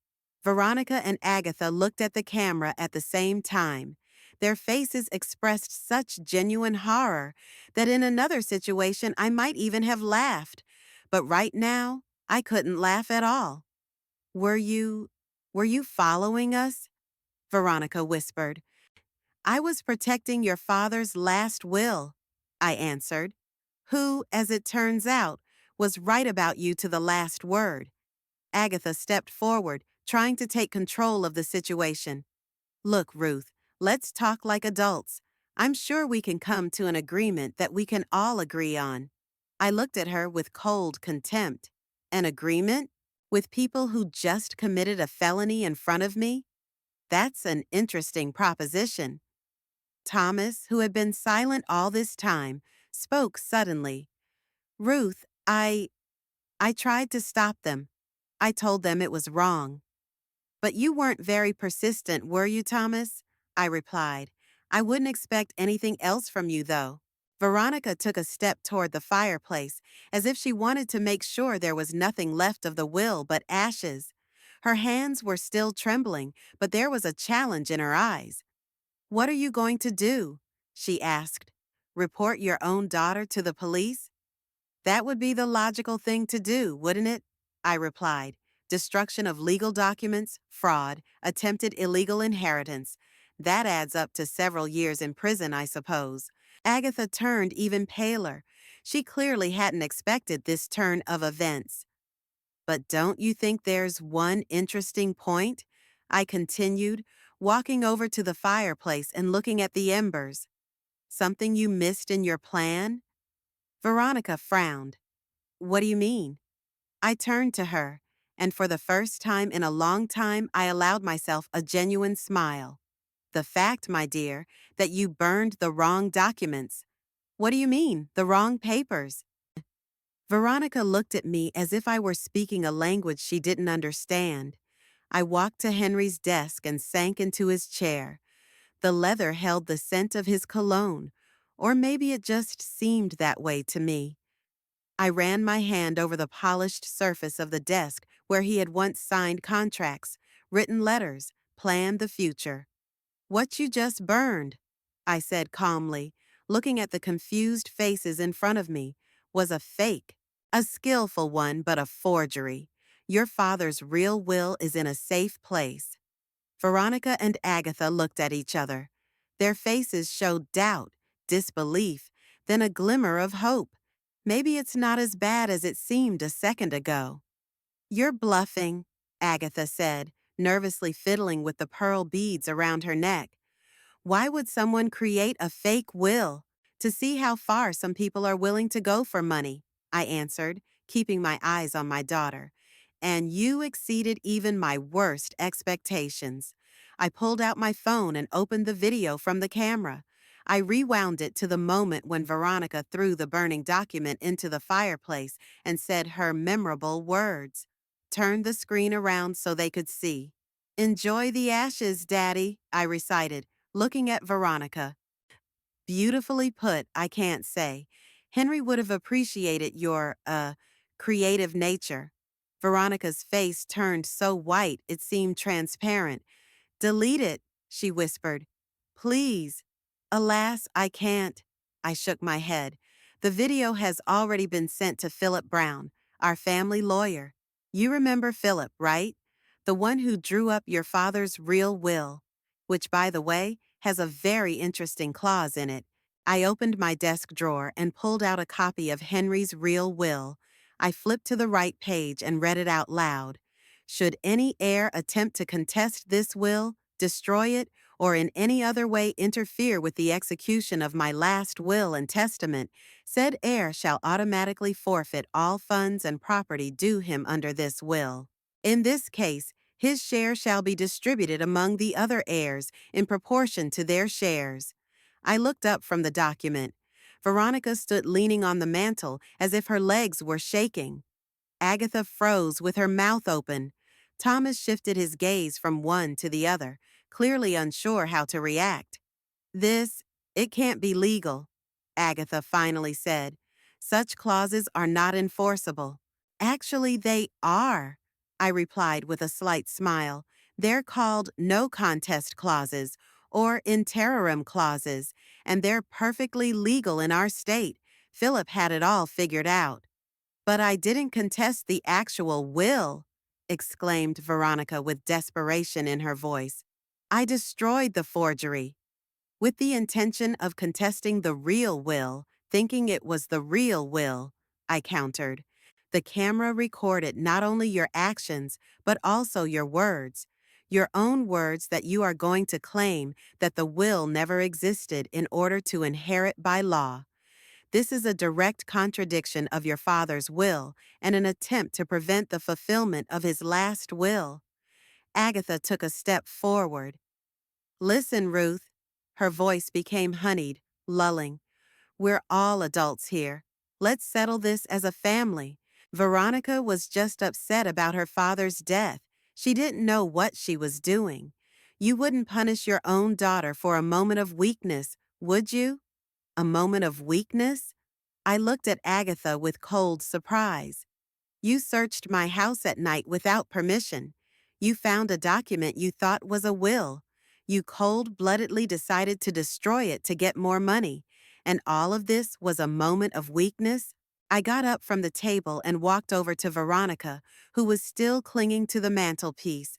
Veronica and Agatha looked at the camera at the same time. Their faces expressed such genuine horror that in another situation I might even have laughed. But right now, I couldn't laugh at all. Were you, were you following us? Veronica whispered. I was protecting your father's last will, I answered, who, as it turns out, was right about you to the last word. Agatha stepped forward, trying to take control of the situation. Look, Ruth, let's talk like adults. I'm sure we can come to an agreement that we can all agree on. I looked at her with cold contempt. An agreement? With people who just committed a felony in front of me? That's an interesting proposition. Thomas, who had been silent all this time, spoke suddenly. Ruth, I tried to stop them. I told them it was wrong. But you weren't very persistent, were you, Thomas? I replied. I wouldn't expect anything else from you, though. Veronica took a step toward the fireplace, as if she wanted to make sure there was nothing left of the will but ashes. Her hands were still trembling, but there was a challenge in her eyes. What are you going to do? She asked. Report your own daughter to the police? That would be the logical thing to do, wouldn't it? I replied. Destruction of legal documents, fraud, attempted illegal inheritance. That adds up to several years in prison, I suppose. Agatha turned even paler. She clearly hadn't expected this turn of events. But don't you think there's one interesting point? I continued, walking over to the fireplace and looking at the embers. Something you missed in your plan? Veronica frowned. What do you mean? I turned to her, and for the first time in a long time, I allowed myself a genuine smile. The fact, my dear, that you burned the wrong documents. What do you mean, the wrong papers? Veronica looked at me as if I were speaking a language she didn't understand. I walked to Henry's desk and sank into his chair. The leather held the scent of his cologne, or maybe it just seemed that way to me. I ran my hand over the polished surface of the desk where he had once signed contracts, written letters, planned the future. What you just burned, I said calmly, looking at the confused faces in front of me, was a fake. A skillful one, but a forgery. Your father's real will is in a safe place. Veronica and Agatha looked at each other. Their faces showed doubt, disbelief, then a glimmer of hope. Maybe it's not as bad as it seemed a second ago. You're bluffing, Agatha said, nervously fiddling with the pearl beads around her neck. Why would someone create a fake will? To see how far some people are willing to go for money, I answered, keeping my eyes on my daughter. And you exceeded even my worst expectations. I pulled out my phone and opened the video from the camera. I rewound it to the moment when Veronica threw the burning document into the fireplace and said her memorable words. Turned the screen around so they could see. Enjoy the ashes, Daddy, I recited, looking at Veronica. Beautifully put, I can't say. Henry would have appreciated your, creative nature. Veronica's face turned so white it seemed transparent. Delete it, she whispered. Please. Alas, I can't. I shook my head. The video has already been sent to Philip Brown, our family lawyer. You remember Philip, right? The one who drew up your father's real will, which, by the way, has a very interesting clause in it. I opened my desk drawer and pulled out a copy of Henry's real will. I flipped to the right page and read it out loud. Should any heir attempt to contest this will, destroy it, or in any other way interfere with the execution of my last will and testament, said heir shall automatically forfeit all funds and property due him under this will. In this case, His share shall be distributed among the other heirs in proportion to their shares. I looked up from the document. Veronica stood leaning on the mantel as if her legs were shaking. Agatha froze with her mouth open. Thomas shifted his gaze from one to the other, clearly unsure how to react. This, it can't be legal, Agatha finally said. Such clauses are not enforceable. Actually, they are, I replied with a slight smile. They're called no contest clauses or interim clauses, and they're perfectly legal in our state. Philip had it all figured out. But I didn't contest the actual will, exclaimed Veronica with desperation in her voice. I destroyed the forgery with the intention of contesting the real will, thinking it was the real will, I countered. The camera recorded not only your actions, but also your words. Your own words that you are going to claim that the will never existed in order to inherit by law. This is a direct contradiction of your father's will and an attempt to prevent the fulfillment of his last will. Agatha took a step forward. Listen, Ruth. Her voice became honeyed, lulling. We're all adults here. Let's settle this as a family. Veronica was just upset about her father's death. She didn't know what she was doing. You wouldn't punish your own daughter for a moment of weakness, would you? A moment of weakness? I looked at Agatha with cold surprise. You searched my house at night without permission. You found a document you thought was a will. You cold-bloodedly decided to destroy it to get more money. And all of this was a moment of weakness? I got up from the table and walked over to Veronica, who was still clinging to the mantelpiece.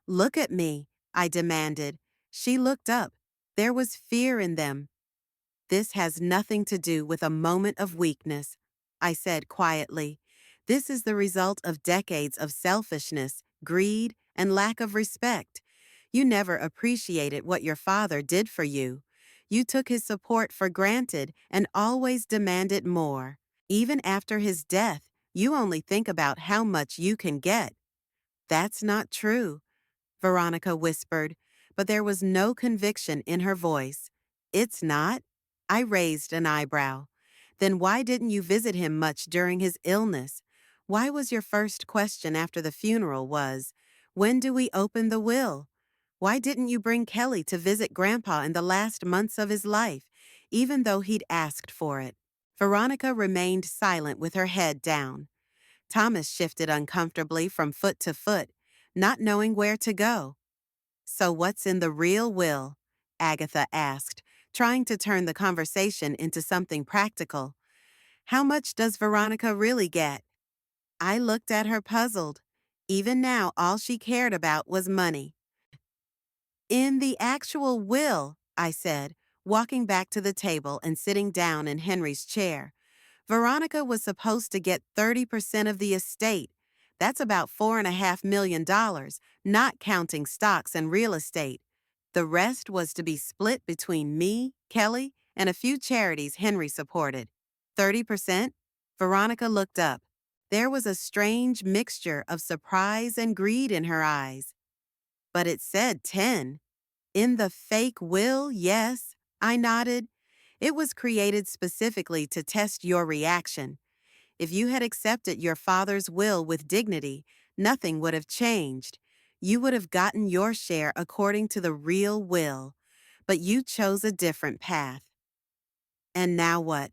Look at me, I demanded. She looked up. There was fear in them. This has nothing to do with a moment of weakness, I said quietly. This is the result of decades of selfishness, greed, and lack of respect. You never appreciated what your father did for you. You took his support for granted and always demanded more. Even after his death, you only think about how much you can get. That's not true, Veronica whispered, but there was no conviction in her voice. It's not? I raised an eyebrow. Then why didn't you visit him much during his illness? Why was your first question after the funeral was, when do we open the will? Why didn't you bring Kelly to visit Grandpa in the last months of his life, even though he'd asked for it? Veronica remained silent with her head down. Thomas shifted uncomfortably from foot to foot, not knowing where to go. So what's in the real will? Agatha asked, trying to turn the conversation into something practical. How much does Veronica really get? I looked at her puzzled. Even now, all she cared about was money. In the actual will, I said, walking back to the table and sitting down in Henry's chair. Veronica was supposed to get 30% of the estate. That's about $4.5 million, not counting stocks and real estate. The rest was to be split between me, Kelly, and a few charities Henry supported. 30%? Veronica looked up. There was a strange mixture of surprise and greed in her eyes. But it said 10. In the fake will, yes, I nodded. It was created specifically to test your reaction. If you had accepted your father's will with dignity, nothing would have changed. You would have gotten your share according to the real will. But you chose a different path. And now what?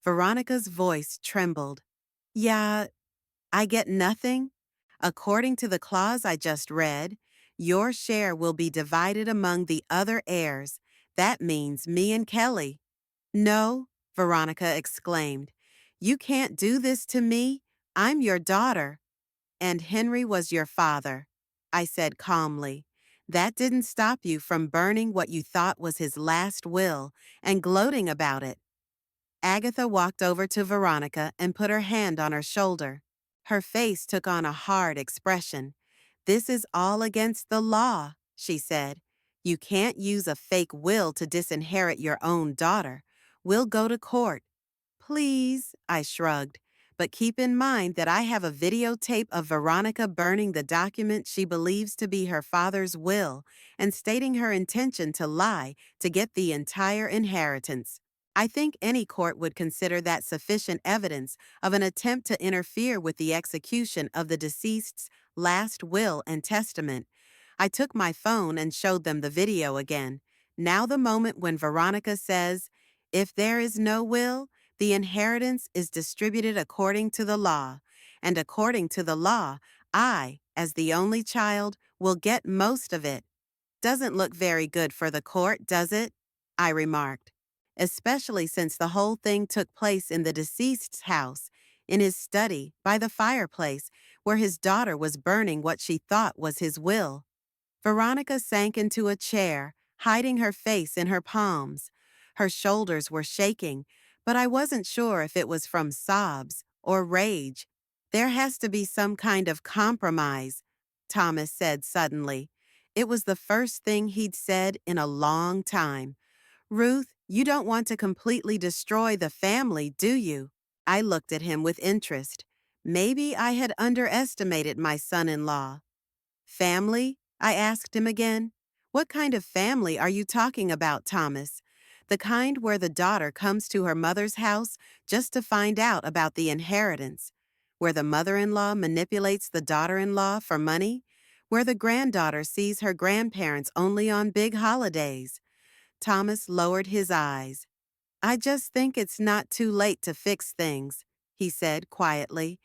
Veronica's voice trembled. Yeah, I get nothing? According to the clause I just read, your share will be divided among the other heirs. That means me and Kelly. No, Veronica exclaimed. You can't do this to me. I'm your daughter. And Henry was your father, I said calmly. That didn't stop you from burning what you thought was his last will and gloating about it. Agatha walked over to Veronica and put her hand on her shoulder. Her face took on a hard expression. This is all against the law, she said. You can't use a fake will to disinherit your own daughter. We'll go to court. Please, I shrugged. but keep in mind that I have a videotape of Veronica burning the document she believes to be her father's will and stating her intention to lie to get the entire inheritance. I think any court would consider that sufficient evidence of an attempt to interfere with the execution of the deceased's last will and testament. I took my phone and showed them the video again. Now the moment when Veronica says, "If there is no will, the inheritance is distributed according to the law, and according to the law, I, as the only child, will get most of it." Doesn't look very good for the court, does it? I remarked. Especially since the whole thing took place in the deceased's house, in his study, by the fireplace, where his daughter was burning what she thought was his will. Veronica sank into a chair, hiding her face in her palms. Her shoulders were shaking, but I wasn't sure if it was from sobs or rage. "There has to be some kind of compromise," Thomas said suddenly. It was the first thing he'd said in a long time. "Ruth, you don't want to completely destroy the family, do you?" I looked at him with interest. Maybe I had underestimated my son-in-law. "Family?" I asked him again. "What kind of family are you talking about, Thomas? The kind where the daughter comes to her mother's house just to find out about the inheritance? Where the mother-in-law manipulates the daughter-in-law for money? Where the granddaughter sees her grandparents only on big holidays?" Thomas lowered his eyes. "I just think it's not too late to fix things," he said quietly.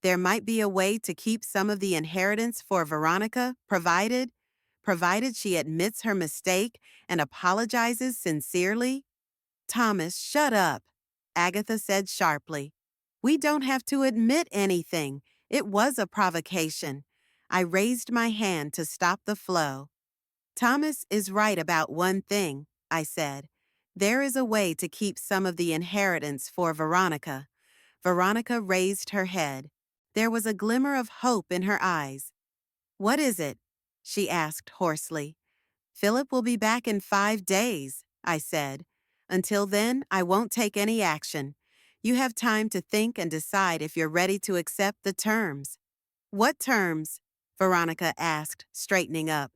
"There might be a way to keep some of the inheritance for Veronica, provided she admits her mistake and apologizes sincerely." "Thomas, shut up," Agatha said sharply. "We don't have to admit anything. It was a provocation." I raised my hand to stop the flow. "Thomas is right about one thing," I said. "There is a way to keep some of the inheritance for Veronica." Veronica raised her head. There was a glimmer of hope in her eyes. "What is it?" she asked hoarsely. "Philip will be back in 5 days," I said. "Until then, I won't take any action. You have time to think and decide if you're ready to accept the terms." "What terms?" Veronica asked, straightening up.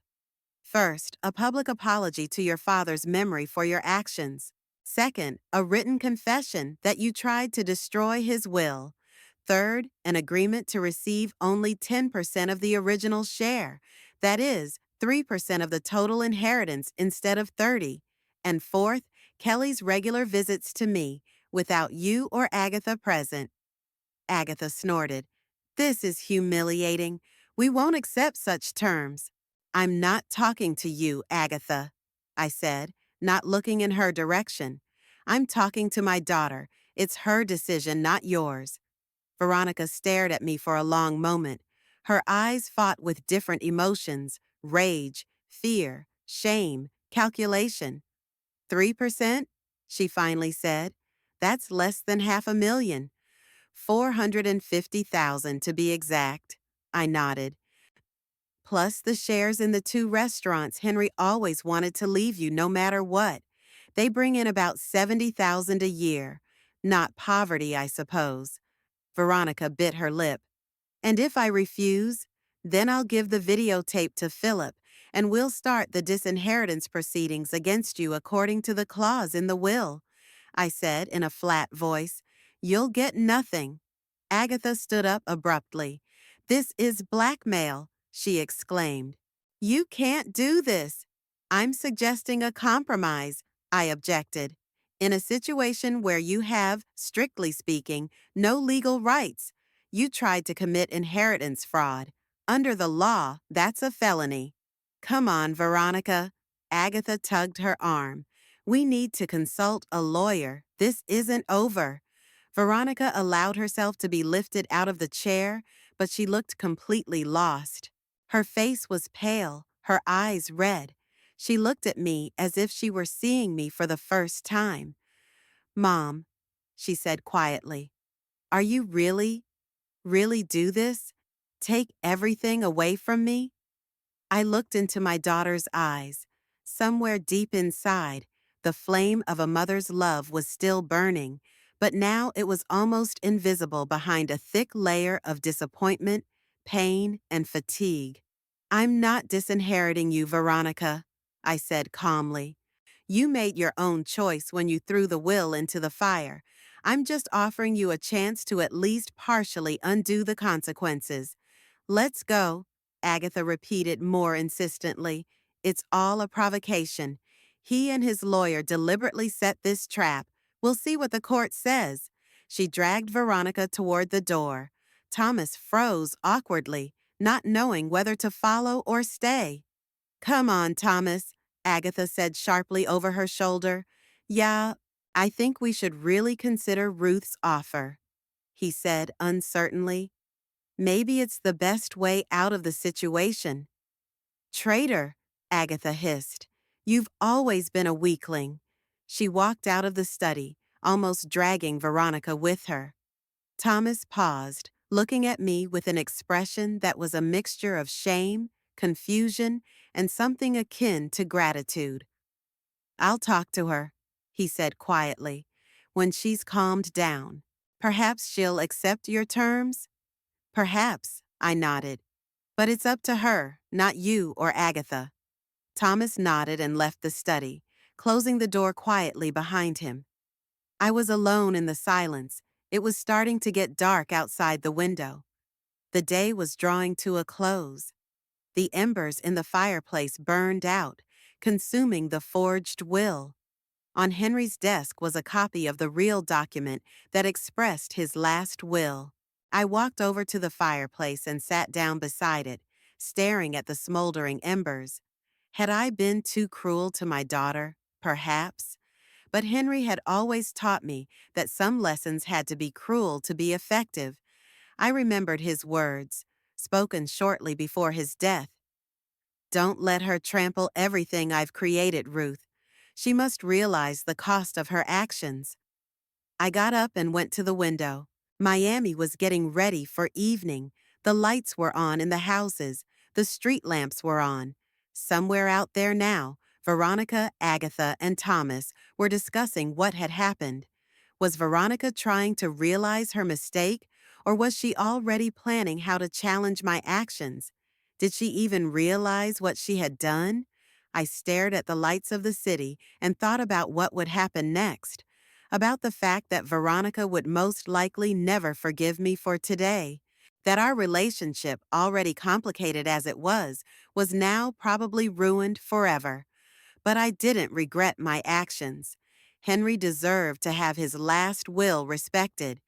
"First, a public apology to your father's memory for your actions. Second, a written confession that you tried to destroy his will. Third, an agreement to receive only 10% of the original share. That is, 3% of the total inheritance instead of 30. And fourth, Kelly's regular visits to me, without you or Agatha present." Agatha snorted. "This is humiliating. We won't accept such terms." "I'm not talking to you, Agatha," I said, not looking in her direction. "I'm talking to my daughter. It's her decision, not yours." Veronica stared at me for a long moment. Her eyes fought with different emotions: rage, fear, shame, calculation. 3%? She finally said. "That's less than $500,000. 450,000 to be exact." I nodded. "Plus the shares in the 2 restaurants Henry always wanted to leave you no matter what. They bring in about 70,000 a year. Not poverty, I suppose." Veronica bit her lip. "And if I refuse, then I'll give the videotape to Philip, and we'll start the disinheritance proceedings against you according to the clause in the will," I said in a flat voice. "You'll get nothing." Agatha stood up abruptly. "This is blackmail," she exclaimed. "You can't do this." "I'm suggesting a compromise," I objected. "In a situation where you have, strictly speaking, no legal rights. You tried to commit inheritance fraud. Under the law, that's a felony." "Come on, Veronica." Agatha tugged her arm. "We need to consult a lawyer. This isn't over." Veronica allowed herself to be lifted out of the chair, but she looked completely lost. Her face was pale, her eyes red. She looked at me as if she were seeing me for the first time. "Mom," she said quietly, "are you really do this? Take everything away from me?" I looked into my daughter's eyes. Somewhere deep inside, the flame of a mother's love was still burning, but now it was almost invisible behind a thick layer of disappointment, pain, and fatigue. I'm not disinheriting you, Veronica, I said calmly. You made your own choice when you threw the will into the fire. I'm just offering you a chance to at least partially undo the consequences. Let's go, Agatha repeated more insistently. It's all a provocation. He and his lawyer deliberately set this trap. We'll see what the court says. She dragged Veronica toward the door. Thomas froze awkwardly, not knowing whether to follow or stay. Come on, Thomas, Agatha said sharply over her shoulder. Yeah, I think we should really consider Ruth's offer, he said uncertainly. Maybe it's the best way out of the situation. Traitor, Agatha hissed. You've always been a weakling. She walked out of the study, almost dragging Veronica with her. Thomas paused, looking at me with an expression that was a mixture of shame, confusion, and something akin to gratitude. I'll talk to her, he said quietly, when she's calmed down. Perhaps she'll accept your terms? Perhaps, I nodded. But it's up to her, not you or Agatha. Thomas nodded and left the study, closing the door quietly behind him. I was alone in the silence. It was starting to get dark outside the window. The day was drawing to a close. The embers in the fireplace burned out, consuming the forged will. On Henry's desk was a copy of the real document that expressed his last will. I walked over to the fireplace and sat down beside it, staring at the smoldering embers. Had I been too cruel to my daughter? Perhaps. But Henry had always taught me that some lessons had to be cruel to be effective. I remembered his words, spoken shortly before his death. Don't let her trample everything I've created, Ruth. She must realize the cost of her actions. I got up and went to the window. Miami was getting ready for evening. The lights were on in the houses. The street lamps were on. Somewhere out there now, Veronica, Agatha, and Thomas were discussing what had happened. Was Veronica trying to realize her mistake, or was she already planning how to challenge my actions? Did she even realize what she had done? I stared at the lights of the city and thought about what would happen next. About the fact that Veronica would most likely never forgive me for today. That our relationship, already complicated as it was now probably ruined forever. But I didn't regret my actions. Henry deserved to have his last will respected.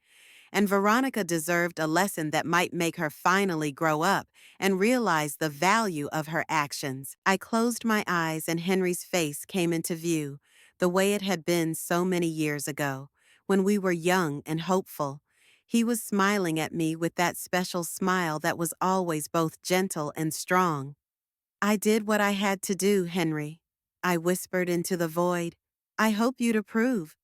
And Veronica deserved a lesson that might make her finally grow up and realize the value of her actions. I closed my eyes and Henry's face came into view, the way it had been so many years ago, when we were young and hopeful. He was smiling at me with that special smile that was always both gentle and strong. I did what I had to do, Henry, I whispered into the void. I hope you'd approve.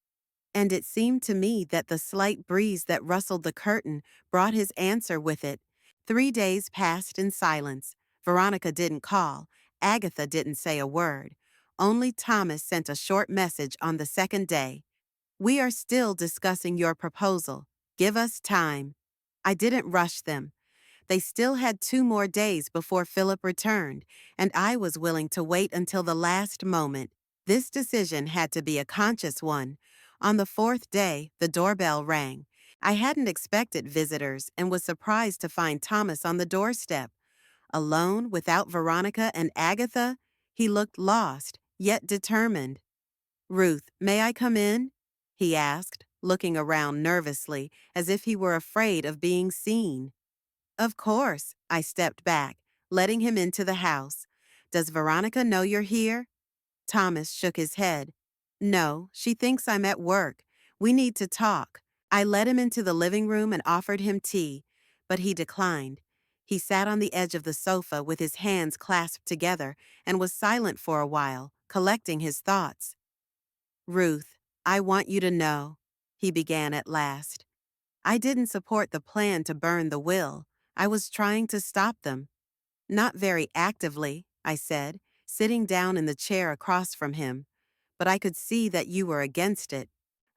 And it seemed to me that the slight breeze that rustled the curtain brought his answer with it. 3 days passed in silence. Veronica didn't call. Agatha didn't say a word. Only Thomas sent a short message on the second day. We are still discussing your proposal. Give us time. I didn't rush them. They still had 2 more days before Philip returned, and I was willing to wait until the last moment. This decision had to be a conscious one. On the 4th day, the doorbell rang. I hadn't expected visitors and was surprised to find Thomas on the doorstep. Alone, without Veronica and Agatha, he looked lost, yet determined. Ruth, may I come in? He asked, looking around nervously, as if he were afraid of being seen. Of course, I stepped back, letting him into the house. Does Veronica know you're here? Thomas shook his head. No, she thinks I'm at work. We need to talk. I led him into the living room and offered him tea, but he declined. He sat on the edge of the sofa with his hands clasped together and was silent for a while, collecting his thoughts. Ruth, I want you to know, he began at last. I didn't support the plan to burn the will. I was trying to stop them. Not very actively, I said, sitting down in the chair across from him. But I could see that you were against it.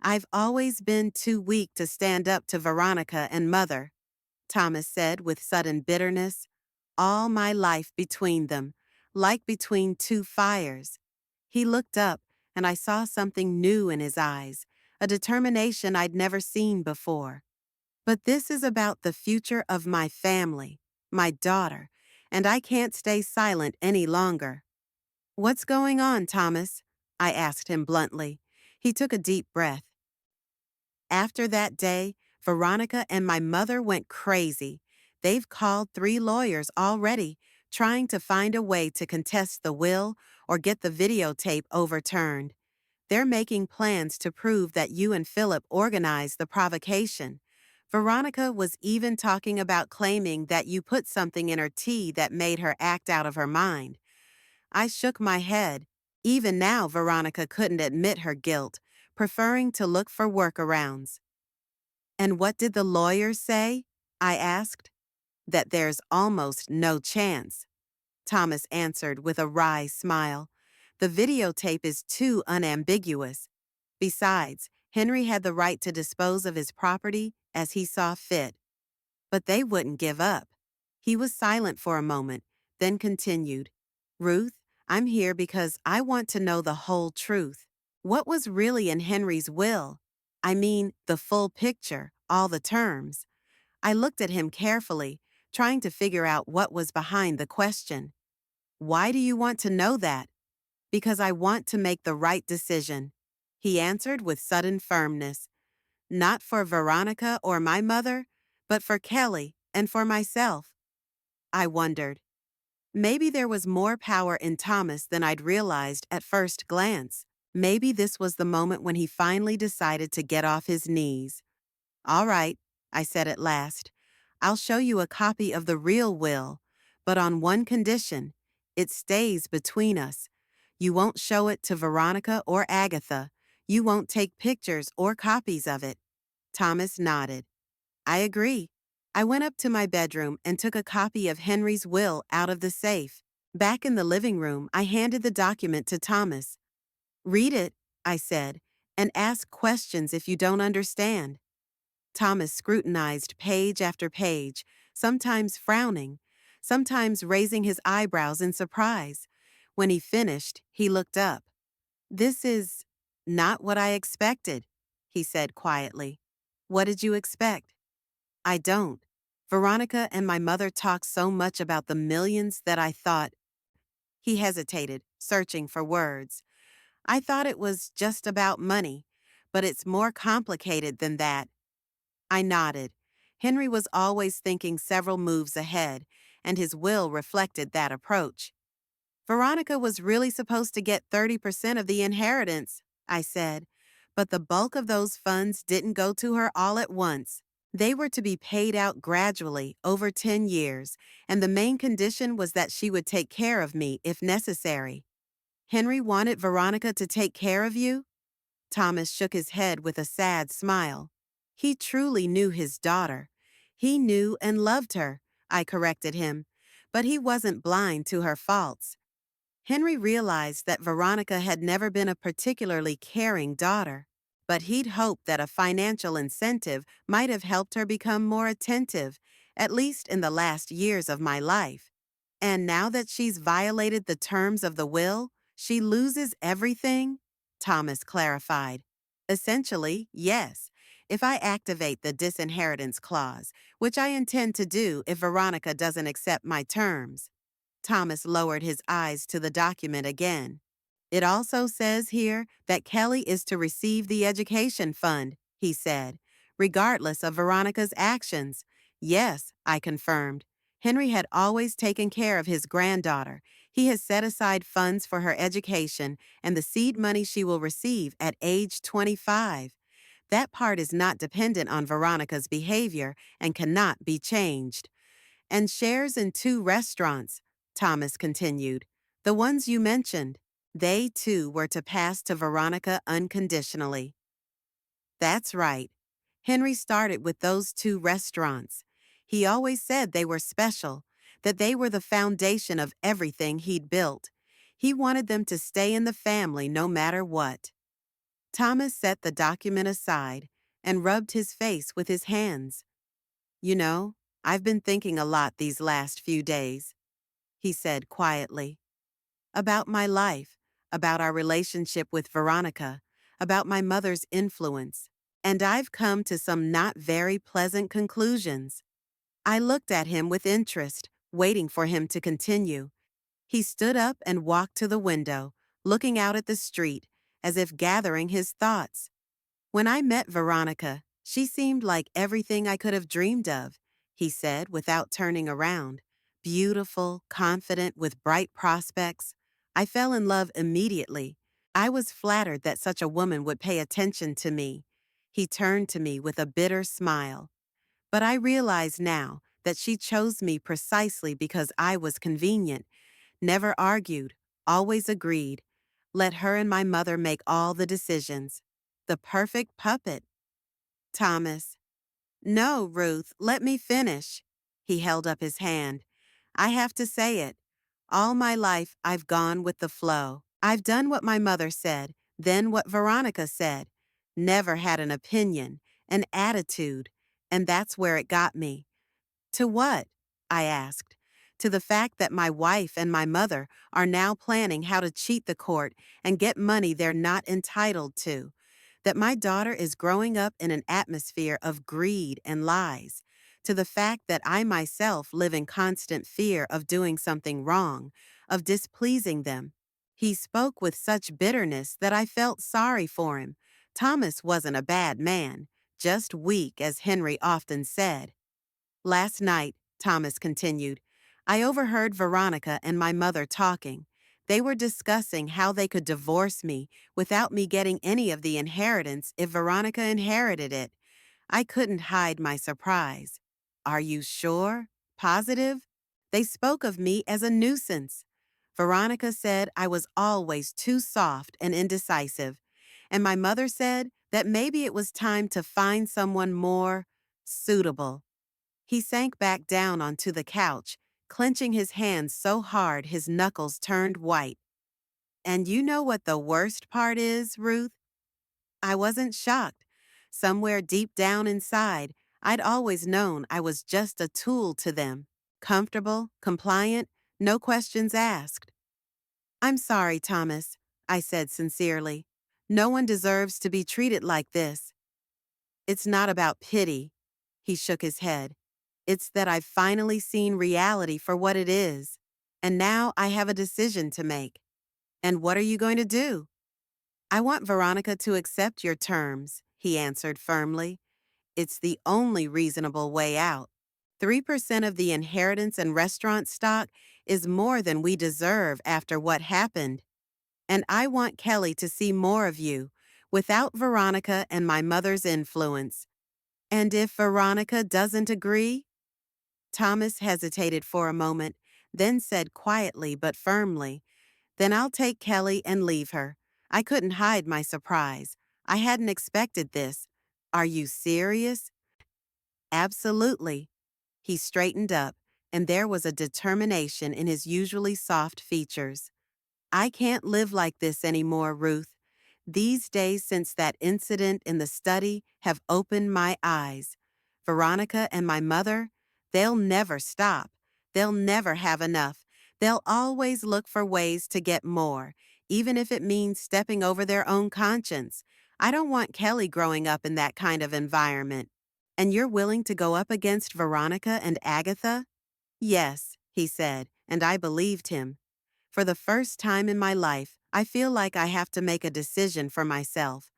I've always been too weak to stand up to Veronica and Mother, Thomas said with sudden bitterness. All my life between them, like between two fires. He looked up, and I saw something new in his eyes, a determination I'd never seen before. But this is about the future of my family, my daughter, and I can't stay silent any longer. What's going on, Thomas? I asked him bluntly. He took a deep breath. After that day, Veronica and my mother went crazy. They've called 3 lawyers already, trying to find a way to contest the will or get the videotape overturned. They're making plans to prove that you and Philip organized the provocation. Veronica was even talking about claiming that you put something in her tea that made her act out of her mind. I shook my head. Even now, Veronica couldn't admit her guilt, preferring to look for workarounds. And what did the lawyers say? I asked. That there's almost no chance, Thomas answered with a wry smile. The videotape is too unambiguous. Besides, Henry had the right to dispose of his property as he saw fit. But they wouldn't give up. He was silent for a moment, then continued. Ruth, I'm here because I want to know the whole truth. What was really in Henry's will? I mean, the full picture, all the terms. I looked at him carefully, trying to figure out what was behind the question. Why do you want to know that? Because I want to make the right decision, he answered with sudden firmness. Not for Veronica or my mother, but for Kelly and for myself. I wondered. Maybe there was more power in Thomas than I'd realized at first glance. Maybe this was the moment when he finally decided to get off his knees. All right, I said at last. I'll show you a copy of the real will, but on one condition. It stays between us. You won't show it to Veronica or Agatha. You won't take pictures or copies of it. Thomas nodded. I agree. I went up to my bedroom and took a copy of Henry's will out of the safe. Back in the living room, I handed the document to Thomas. Read it, I said, and ask questions if you don't understand. Thomas scrutinized page after page, sometimes frowning, sometimes raising his eyebrows in surprise. When he finished, he looked up. This is not what I expected, he said quietly. What did you expect? I don't. Veronica and my mother talk so much about the millions that I thought. He hesitated, searching for words. I thought it was just about money, but it's more complicated than that. I nodded. Henry was always thinking several moves ahead, and his will reflected that approach. Veronica was really supposed to get 30% of the inheritance, I said, but the bulk of those funds didn't go to her all at once. They were to be paid out gradually over 10 years, and the main condition was that she would take care of me if necessary. Henry wanted Veronica to take care of you? Thomas shook his head with a sad smile. He truly knew his daughter. He knew and loved her, I corrected him, but he wasn't blind to her faults. Henry realized that Veronica had never been a particularly caring daughter, but he'd hoped that a financial incentive might have helped her become more attentive, at least in the last years of my life. And now that she's violated the terms of the will, she loses everything? Thomas clarified. Essentially, yes, if I activate the disinheritance clause, which I intend to do if Veronica doesn't accept my terms. Thomas lowered his eyes to the document again. It also says here that Kelly is to receive the education fund, he said, regardless of Veronica's actions. Yes, I confirmed. Henry had always taken care of his granddaughter. He has set aside funds for her education and the seed money she will receive at age 25. That part is not dependent on Veronica's behavior and cannot be changed. And shares in 2 restaurants, Thomas continued. The ones you mentioned. They, too, were to pass to Veronica unconditionally. That's right. Henry started with those 2 restaurants. He always said they were special, that they were the foundation of everything he'd built. He wanted them to stay in the family no matter what. Thomas set the document aside and rubbed his face with his hands. You know, I've been thinking a lot these last few days, he said quietly. About my life, about our relationship with Veronica, about my mother's influence. And I've come to some not very pleasant conclusions. I looked at him with interest, waiting for him to continue. He stood up and walked to the window, looking out at the street, as if gathering his thoughts. When I met Veronica, she seemed like everything I could have dreamed of, he said without turning around. Beautiful, confident, with bright prospects. I fell in love immediately. I was flattered that such a woman would pay attention to me. He turned to me with a bitter smile. But I realize now that she chose me precisely because I was convenient, never argued, always agreed, let her and my mother make all the decisions. The perfect puppet. Thomas. No, Ruth, let me finish. He held up his hand. I have to say it. All my life, I've gone with the flow. I've done what my mother said, then what Veronica said. Never had an opinion, an attitude, and that's where it got me. To what? I asked. To the fact that my wife and my mother are now planning how to cheat the court and get money they're not entitled to. That my daughter is growing up in an atmosphere of greed and lies. To the fact that I myself live in constant fear of doing something wrong, of displeasing them. He spoke with such bitterness that I felt sorry for him. Thomas wasn't a bad man, just weak, as Henry often said. Last night, Thomas continued, I overheard Veronica and my mother talking. They were discussing how they could divorce me without me getting any of the inheritance if Veronica inherited it. I couldn't hide my surprise. Are you sure? Positive? They spoke of me as a nuisance. Veronica said I was always too soft and indecisive, and my mother said that maybe it was time to find someone more suitable. He sank back down onto the couch, clenching his hands so hard his knuckles turned white. And you know what the worst part is, Ruth? I wasn't shocked. Somewhere deep down inside, I'd always known I was just a tool to them. Comfortable, compliant, no questions asked. I'm sorry, Thomas, I said sincerely. No one deserves to be treated like this. It's not about pity. He shook his head. It's that I've finally seen reality for what it is. And now I have a decision to make. And what are you going to do? I want Veronica to accept your terms, he answered firmly. It's the only reasonable way out. 3% of the inheritance and restaurant stock is more than we deserve after what happened. And I want Kelly to see more of you, without Veronica and my mother's influence. And if Veronica doesn't agree? Thomas hesitated for a moment, then said quietly but firmly, Then I'll take Kelly and leave her. I couldn't hide my surprise. I hadn't expected this. Are you serious? Absolutely. He straightened up, and there was a determination in his usually soft features. I can't live like this anymore, Ruth. These days since that incident in the study have opened my eyes. Veronica and my mother, they'll never stop. They'll never have enough. They'll always look for ways to get more, even if it means stepping over their own conscience. I don't want Kelly growing up in that kind of environment. And you're willing to go up against Veronica and Agatha? Yes, he said, and I believed him. For the first time in my life, I feel like I have to make a decision for myself,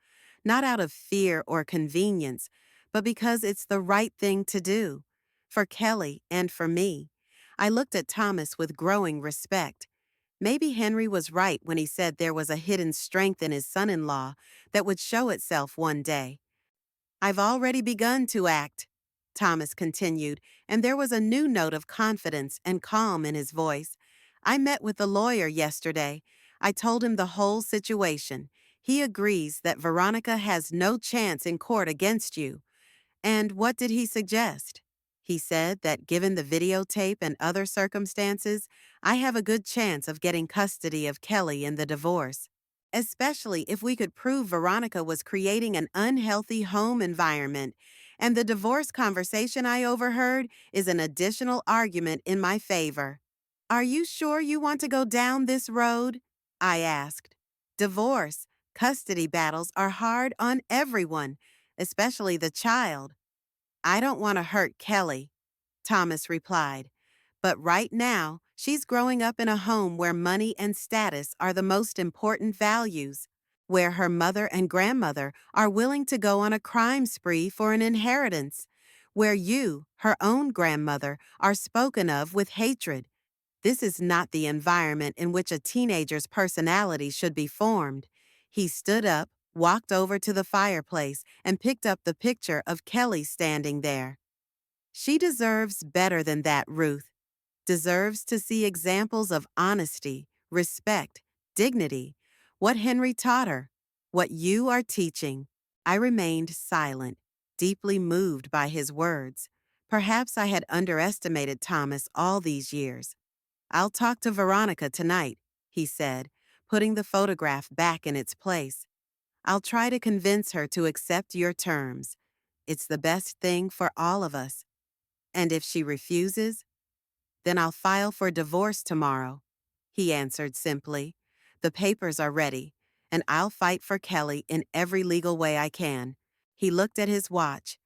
not out of fear or convenience, but because it's the right thing to do, for Kelly and for me. I looked at Thomas with growing respect. Maybe Henry was right when he said there was a hidden strength in his son-in-law that would show itself one day. I've already begun to act, Thomas continued, and there was a new note of confidence and calm in his voice. I met with the lawyer yesterday. I told him the whole situation. He agrees that Veronica has no chance in court against you. And what did he suggest? He said that given the videotape and other circumstances, I have a good chance of getting custody of Kelly in the divorce. especially if we could prove Veronica was creating an unhealthy home environment. And the divorce conversation I overheard is an additional argument in my favor. Are you sure you want to go down this road? I asked. Divorce, custody battles are hard on everyone, especially the child. I don't want to hurt Kelly, Thomas replied. But right now, she's growing up in a home where money and status are the most important values, where her mother and grandmother are willing to go on a crime spree for an inheritance, where you, her own grandmother, are spoken of with hatred. This is not the environment in which a teenager's personality should be formed. He stood up, walked over to the fireplace, and picked up the picture of Kelly standing there. She deserves better than that, Ruth. Deserves to see examples of honesty, respect, dignity, what Henry taught her, what you are teaching. I remained silent, deeply moved by his words. Perhaps I had underestimated Thomas all these years. I'll talk to Veronica tonight, he said, putting the photograph back in its place. I'll try to convince her to accept your terms. It's the best thing for all of us. And if she refuses, then I'll file for divorce tomorrow, he answered simply. The papers are ready, and I'll fight for Kelly in every legal way I can. He looked at his watch.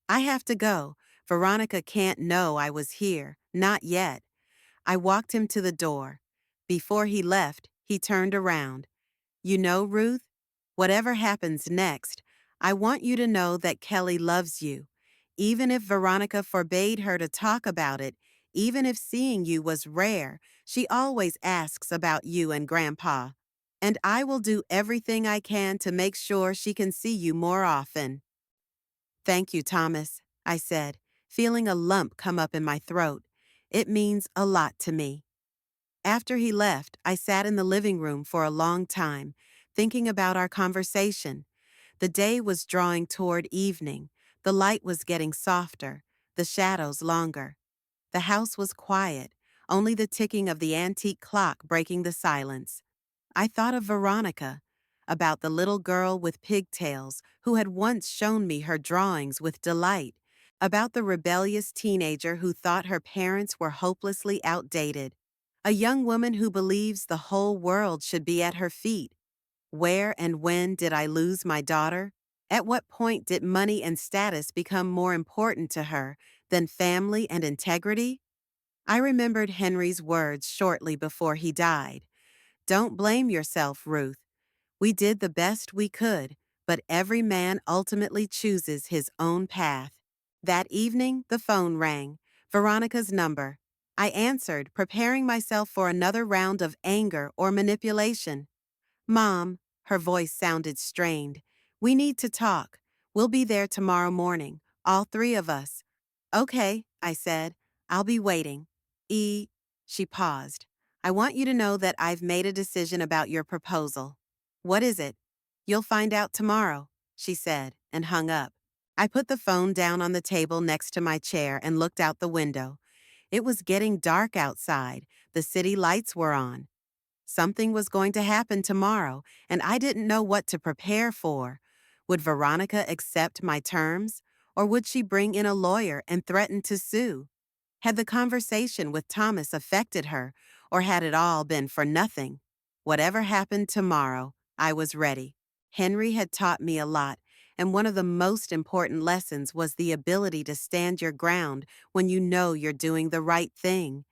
I have to go. Veronica can't know I was here. Not yet. I walked him to the door. Before he left, he turned around. You know, Ruth, whatever happens next, I want you to know that Kelly loves you. Even if Veronica forbade her to talk about it, even if seeing you was rare, she always asks about you and Grandpa. And I will do everything I can to make sure she can see you more often. Thank you, Thomas, I said, feeling a lump come up in my throat. It means a lot to me. After he left, I sat in the living room for a long time, thinking about our conversation. The day was drawing toward evening. The light was getting softer, the shadows longer. The house was quiet, only the ticking of the antique clock breaking the silence. I thought of Veronica, about the little girl with pigtails who had once shown me her drawings with delight, about the rebellious teenager who thought her parents were hopelessly outdated, a young woman who believes the whole world should be at her feet. Where and when did I lose my daughter? At what point did money and status become more important to her than family and integrity? I remembered Henry's words shortly before he died. Don't blame yourself, Ruth. We did the best we could, but every man ultimately chooses his own path. That evening, the phone rang, Veronica's number. I answered, preparing myself for another round of anger or manipulation. Mom, her voice sounded strained. We need to talk. We'll be there tomorrow morning, all three of us. Okay, I said. I'll be waiting. She paused. I want you to know that I've made a decision about your proposal. What is it? You'll find out tomorrow, she said, and hung up. I put the phone down on the table next to my chair and looked out the window. It was getting dark outside. The city lights were on. Something was going to happen tomorrow, and I didn't know what to prepare for. Would Veronica accept my terms, or would she bring in a lawyer and threaten to sue? Had the conversation with Thomas affected her, or had it all been for nothing? Whatever happened tomorrow, I was ready. Henry had taught me a lot, and one of the most important lessons was the ability to stand your ground when you know you're doing the right thing,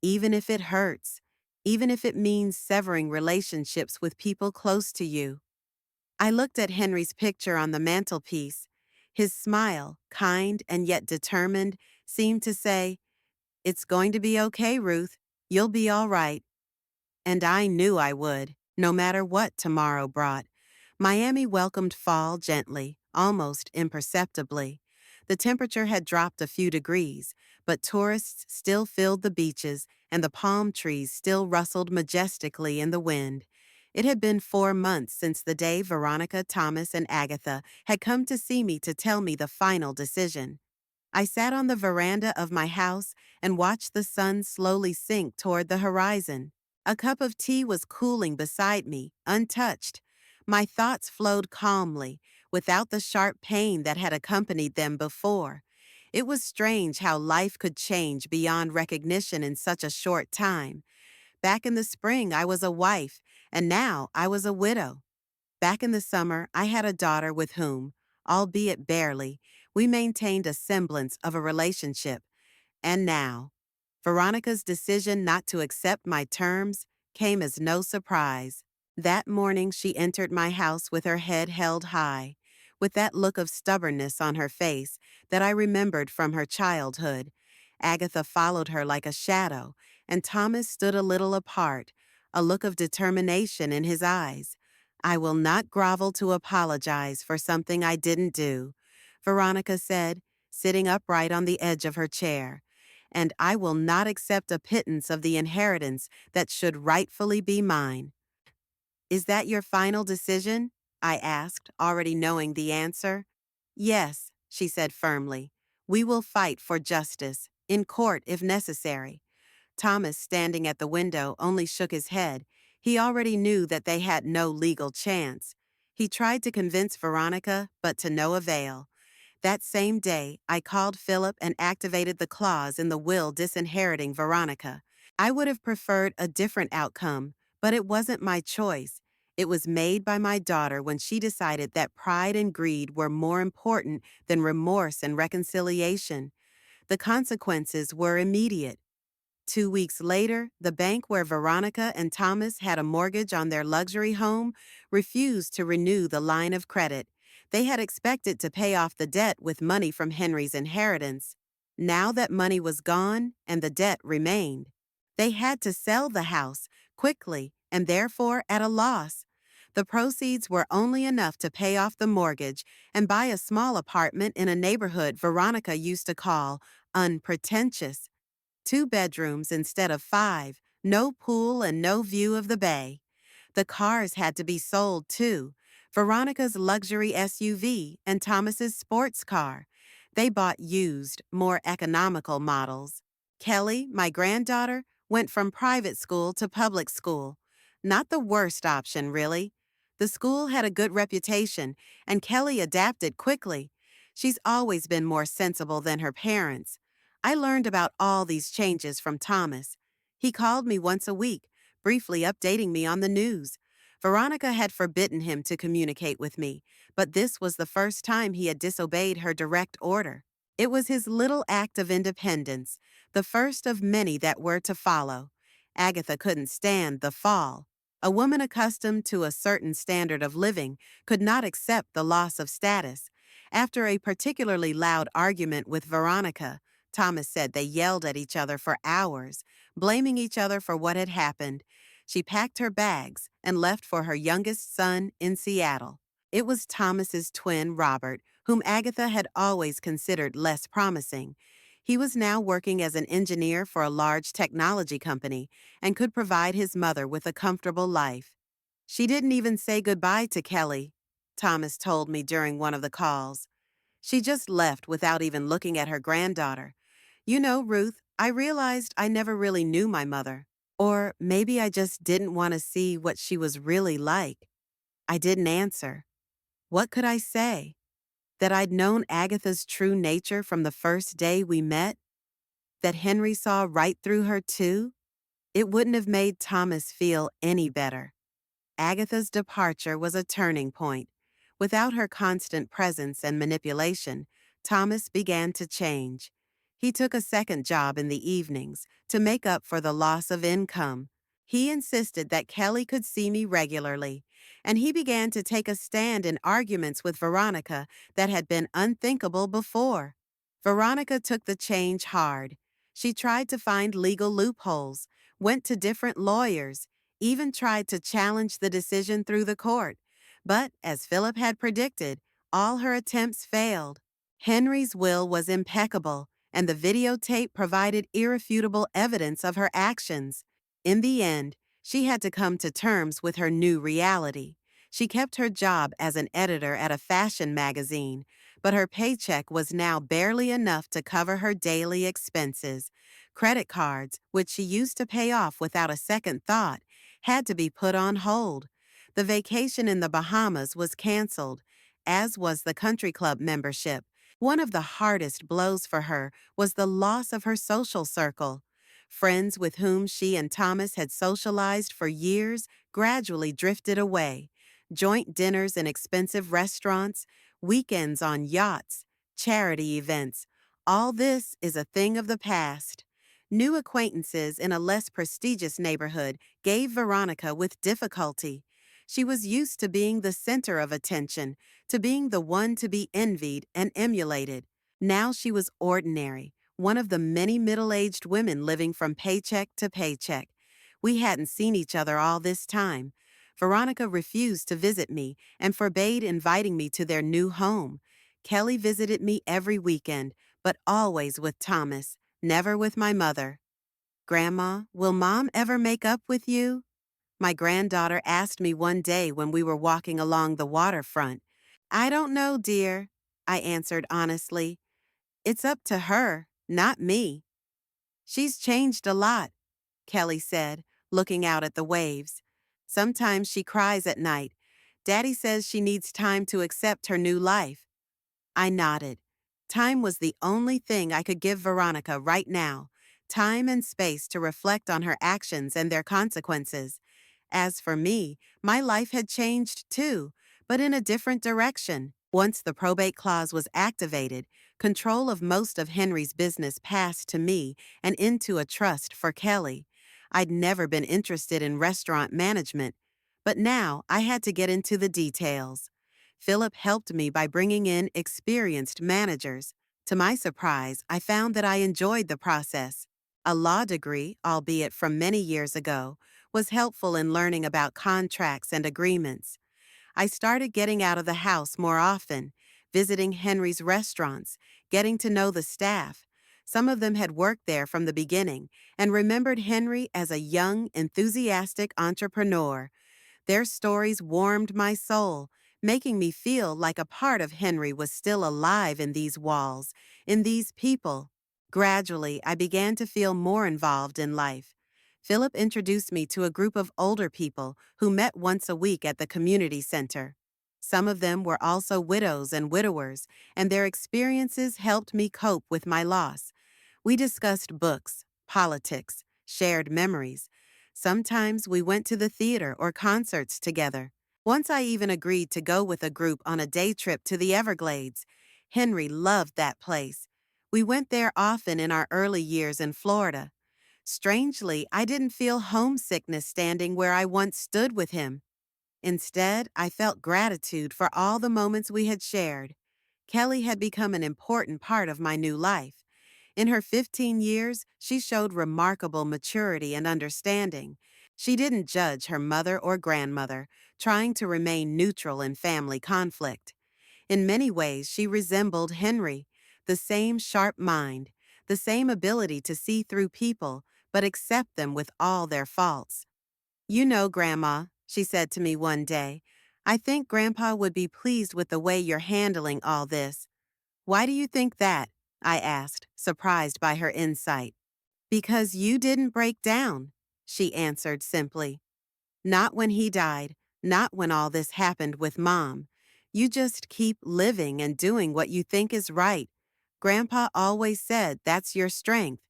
even if it hurts, even if it means severing relationships with people close to you. I looked at Henry's picture on the mantelpiece. His smile, kind and yet determined, seemed to say, "It's going to be okay, Ruth. You'll be all right." And I knew I would, no matter what tomorrow brought. Miami welcomed fall gently, almost imperceptibly. The temperature had dropped a few degrees, but tourists still filled the beaches and the palm trees still rustled majestically in the wind. It had been 4 months since the day Veronica, Thomas, and Agatha had come to see me to tell me the final decision. I sat on the veranda of my house and watched the sun slowly sink toward the horizon. A cup of tea was cooling beside me, untouched, My thoughts flowed calmly, without the sharp pain that had accompanied them before. It was strange how life could change beyond recognition in such a short time. Back in the spring, I was a wife, and now I was a widow. Back in the summer, I had a daughter with whom, albeit barely, we maintained a semblance of a relationship. And now, Veronica's decision not to accept my terms came as no surprise. That morning, she entered my house with her head held high, with that look of stubbornness on her face that I remembered from her childhood. Agatha followed her like a shadow, and Thomas stood a little apart, a look of determination in his eyes. I will not grovel to apologize for something I didn't do, Veronica said, sitting upright on the edge of her chair. And I will not accept a pittance of the inheritance that should rightfully be mine. Is that your final decision? I asked, already knowing the answer. Yes, she said firmly. We will fight for justice, in court if necessary. Thomas, standing at the window, only shook his head. He already knew that they had no legal chance. He tried to convince Veronica, but to no avail. That same day, I called Philip and activated the clause in the will disinheriting Veronica. I would have preferred a different outcome, but it wasn't my choice. It was made by my daughter when she decided that pride and greed were more important than remorse and reconciliation. The consequences were immediate. 2 weeks later, the bank where Veronica and Thomas had a mortgage on their luxury home refused to renew the line of credit. They had expected to pay off the debt with money from Henry's inheritance. Now that money was gone and the debt remained, they had to sell the house quickly and therefore at a loss. The proceeds were only enough to pay off the mortgage and buy a small apartment in a neighborhood Veronica used to call unpretentious. 2 bedrooms instead of 5, no pool and no view of the bay. The cars had to be sold too. Veronica's luxury SUV and Thomas's sports car. They bought used, more economical models. Kelly, my granddaughter, went from private school to public school. Not the worst option, really. The school had a good reputation, and Kelly adapted quickly. She's always been more sensible than her parents. I learned about all these changes from Thomas. He called me once a week, briefly updating me on the news. Veronica had forbidden him to communicate with me, but this was the first time he had disobeyed her direct order. It was his little act of independence, the first of many that were to follow. Agatha couldn't stand the fall. A woman accustomed to a certain standard of living could not accept the loss of status. After a particularly loud argument with Veronica, Thomas said they yelled at each other for hours, blaming each other for what had happened. She packed her bags and left for her youngest son in Seattle. It was Thomas's twin, Robert, whom Agatha had always considered less promising. He was now working as an engineer for a large technology company and could provide his mother with a comfortable life. She didn't even say goodbye to Kelly, Thomas told me during one of the calls. She just left without even looking at her granddaughter. You know, Ruth, I realized I never really knew my mother. Or maybe I just didn't want to see what she was really like. I didn't answer. What could I say? That I'd known Agatha's true nature from the first day we met? That Henry saw right through her too? It wouldn't have made Thomas feel any better. Agatha's departure was a turning point. Without her constant presence and manipulation, Thomas began to change. He took a second job in the evenings to make up for the loss of income. He insisted that Kelly could see me regularly, and he began to take a stand in arguments with Veronica that had been unthinkable before. Veronica took the change hard. She tried to find legal loopholes, went to different lawyers, even tried to challenge the decision through the court. But, as Philip had predicted, all her attempts failed. Henry's will was impeccable, and the videotape provided irrefutable evidence of her actions. In the end, she had to come to terms with her new reality. She kept her job as an editor at a fashion magazine, but her paycheck was now barely enough to cover her daily expenses. Credit cards, which she used to pay off without a second thought, had to be put on hold. The vacation in the Bahamas was canceled, as was the country club membership. One of the hardest blows for her was the loss of her social circle. Friends with whom she and Thomas had socialized for years gradually drifted away. Joint dinners in expensive restaurants, weekends on yachts, charity events, all this is a thing of the past. New acquaintances in a less prestigious neighborhood gave Veronica with difficulty. She was used to being the center of attention, to being the one to be envied and emulated. Now she was ordinary, one of the many middle-aged women living from paycheck to paycheck. We hadn't seen each other all this time. Veronica refused to visit me and forbade inviting me to their new home. Kelly visited me every weekend, but always with Thomas, never with my mother. "Grandma, will Mom ever make up with you?" my granddaughter asked me one day when we were walking along the waterfront. "I don't know, dear," I answered honestly. "It's up to her, not me." "She's changed a lot," Kelly said, looking out at the waves. "Sometimes she cries at night. Daddy says she needs time to accept her new life." I nodded. Time was the only thing I could give Veronica right now. Time and space to reflect on her actions and their consequences. As for me, my life had changed too, but in a different direction. Once the probate clause was activated, control of most of Henry's business passed to me and into a trust for Kelly. I'd never been interested in restaurant management, but now I had to get into the details. Philip helped me by bringing in experienced managers. To my surprise, I found that I enjoyed the process. A law degree, albeit from many years ago, was helpful in learning about contracts and agreements. I started getting out of the house more often, visiting Henry's restaurants, getting to know the staff. Some of them had worked there from the beginning and remembered Henry as a young, enthusiastic entrepreneur. Their stories warmed my soul, making me feel like a part of Henry was still alive in these walls, in these people. Gradually, I began to feel more involved in life. Philip introduced me to a group of older people who met once a week at the community center. Some of them were also widows and widowers, and their experiences helped me cope with my loss. We discussed books, politics, shared memories. Sometimes we went to the theater or concerts together. Once I even agreed to go with a group on a day trip to the Everglades. Henry loved that place. We went there often in our early years in Florida. Strangely, I didn't feel homesickness standing where I once stood with him. Instead, I felt gratitude for all the moments we had shared. Kelly had become an important part of my new life. In her 15 years, she showed remarkable maturity and understanding. She didn't judge her mother or grandmother, trying to remain neutral in family conflict. In many ways, she resembled Henry, the same sharp mind, the same ability to see through people, but accept them with all their faults. "You know, Grandma," she said to me one day, "I think Grandpa would be pleased with the way you're handling all this." "Why do you think that?" I asked, surprised by her insight. "Because you didn't break down," she answered simply. "Not when he died, not when all this happened with Mom. You just keep living and doing what you think is right. Grandpa always said that's your strength."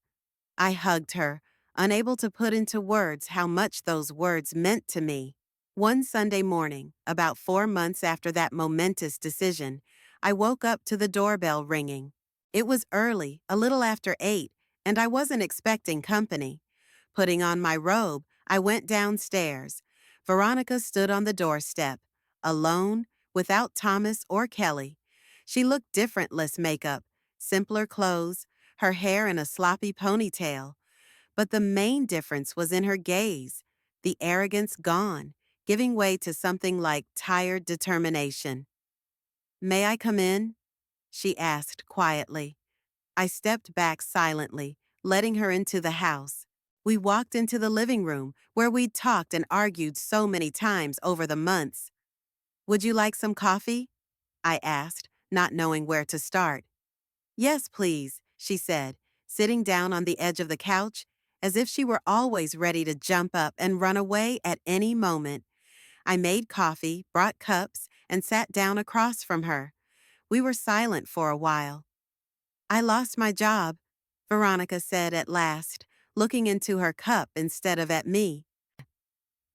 I hugged her, unable to put into words how much those words meant to me. One Sunday morning, about 4 months after that momentous decision, I woke up to the doorbell ringing. It was early, a little after 8, and I wasn't expecting company. Putting on my robe, I went downstairs. Veronica stood on the doorstep, alone, without Thomas or Kelly. She looked different, less makeup, simpler clothes, her hair in a sloppy ponytail. But the main difference was in her gaze, the arrogance gone, giving way to something like tired determination. "May I come in?" she asked quietly. I stepped back silently, letting her into the house. We walked into the living room, where we'd talked and argued so many times over the months. "Would you like some coffee?" I asked, not knowing where to start. "Yes, please," she said, sitting down on the edge of the couch, as if she were always ready to jump up and run away at any moment. I made coffee, brought cups, and sat down across from her. We were silent for a while. I lost my job, Veronica said at last, looking into her cup instead of at me.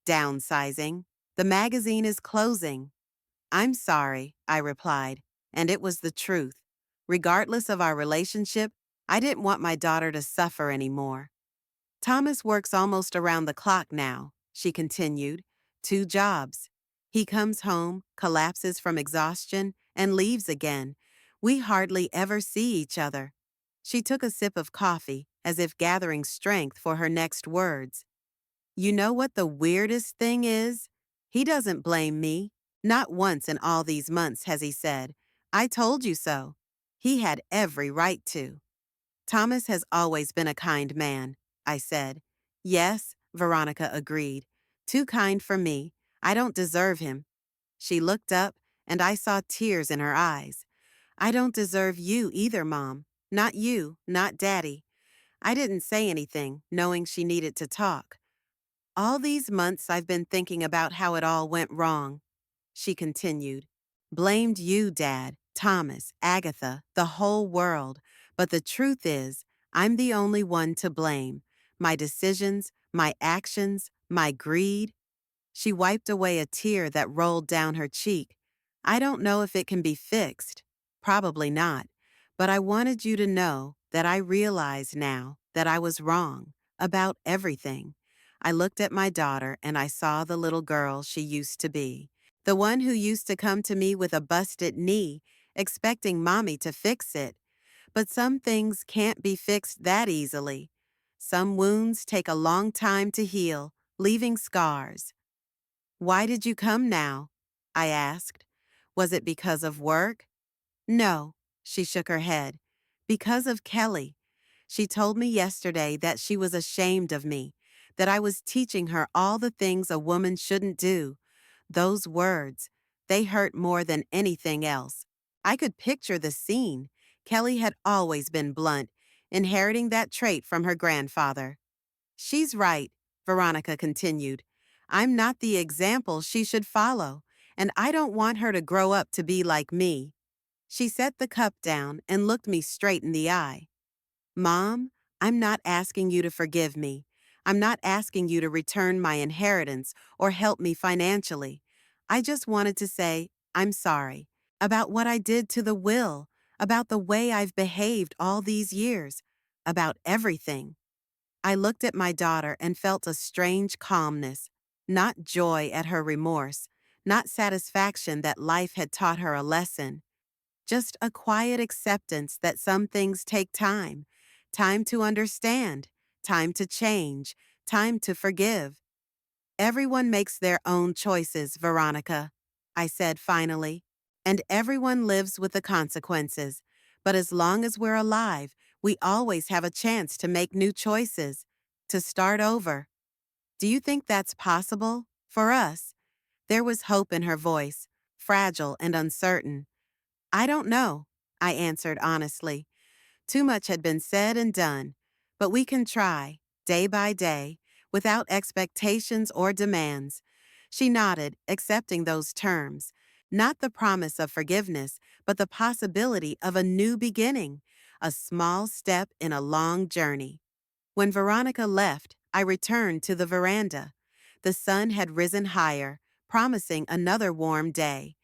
Downsizing. The magazine is closing. I'm sorry, I replied, and it was the truth. Regardless of our relationship, I didn't want my daughter to suffer anymore. Thomas works almost around the clock now, she continued. 2 jobs. He comes home, collapses from exhaustion, and leaves again. We hardly ever see each other. She took a sip of coffee, as if gathering strength for her next words. You know what the weirdest thing is? He doesn't blame me. Not once in all these months has he said, I told you so. He had every right to. Thomas has always been a kind man, I said. Yes, Veronica agreed. Too kind for me. I don't deserve him. She looked up, and I saw tears in her eyes. I don't deserve you either, Mom. Not you, not Daddy. I didn't say anything, knowing she needed to talk. All these months I've been thinking about how it all went wrong, she continued. Blamed you, Dad, Thomas, Agatha, the whole world. But the truth is, I'm the only one to blame. My decisions, my actions, my greed. She wiped away a tear that rolled down her cheek. I don't know if it can be fixed. Probably not. But I wanted you to know that I realize now that I was wrong about everything. I looked at my daughter and I saw the little girl she used to be. The one who used to come to me with a busted knee, expecting Mommy to fix it. But some things can't be fixed that easily. Some wounds take a long time to heal, leaving scars. Why did you come now? I asked. Was it because of work? No, she shook her head. Because of Kelly. She told me yesterday that she was ashamed of me, that I was teaching her all the things a woman shouldn't do. Those words, they hurt more than anything else. I could picture the scene. Kelly had always been blunt, inheriting that trait from her grandfather. She's right, Veronica continued. I'm not the example she should follow, and I don't want her to grow up to be like me. She set the cup down and looked me straight in the eye. Mom, I'm not asking you to forgive me. I'm not asking you to return my inheritance or help me financially. I just wanted to say, I'm sorry, about what I did to the will, about the way I've behaved all these years, about everything. I looked at my daughter and felt a strange calmness, not joy at her remorse, not satisfaction that life had taught her a lesson, just a quiet acceptance that some things take time, time to understand, time to change, time to forgive. Everyone makes their own choices, Veronica, I said finally, and everyone lives with the consequences. But as long as we're alive, we always have a chance to make new choices, to start over. Do you think that's possible? For us? There was hope in her voice, fragile and uncertain. I don't know, I answered honestly. Too much had been said and done, but we can try, day by day, without expectations or demands. She nodded, accepting those terms. Not the promise of forgiveness, but the possibility of a new beginning, a small step in a long journey. When Veronica left, I returned to the veranda. The sun had risen higher, promising another warm day.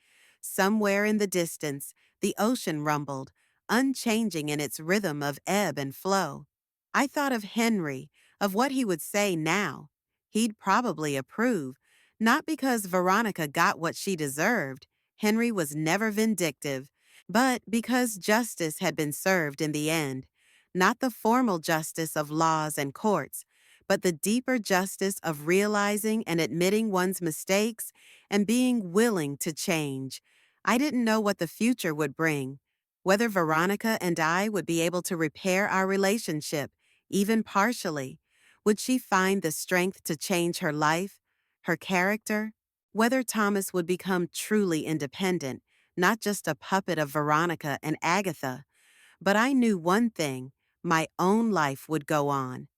Somewhere in the distance, the ocean rumbled, unchanging in its rhythm of ebb and flow. I thought of Henry, of what he would say now. He'd probably approve, not because Veronica got what she deserved. Henry was never vindictive, but because justice had been served in the end. Not the formal justice of laws and courts, but the deeper justice of realizing and admitting one's mistakes and being willing to change. I didn't know what the future would bring, whether Veronica and I would be able to repair our relationship, even partially. Would she find the strength to change her life, her character? Whether Thomas would become truly independent, not just a puppet of Veronica and Agatha. But I knew one thing, my own life would go on.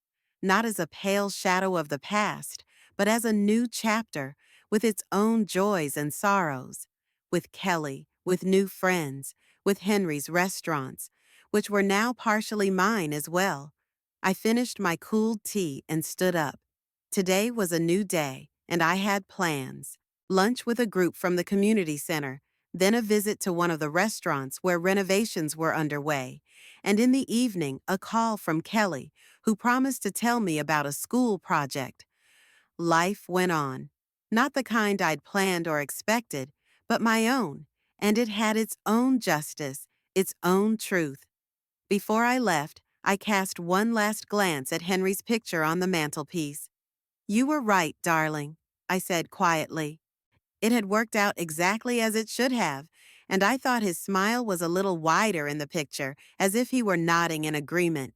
Not as a pale shadow of the past, but as a new chapter, with its own joys and sorrows. With Kelly, with new friends, with Henry's restaurants, which were now partially mine as well. I finished my cooled tea and stood up. Today was a new day, and I had plans. Lunch with a group from the community center, then a visit to one of the restaurants where renovations were underway, and in the evening, a call from Kelly, who promised to tell me about a school project. Life went on. Not the kind I'd planned or expected, but my own, and it had its own justice, its own truth. Before I left, I cast one last glance at Henry's picture on the mantelpiece. "You were right, darling," I said quietly. It had worked out exactly as it should have, and I thought his smile was a little wider in the picture, as if he were nodding in agreement.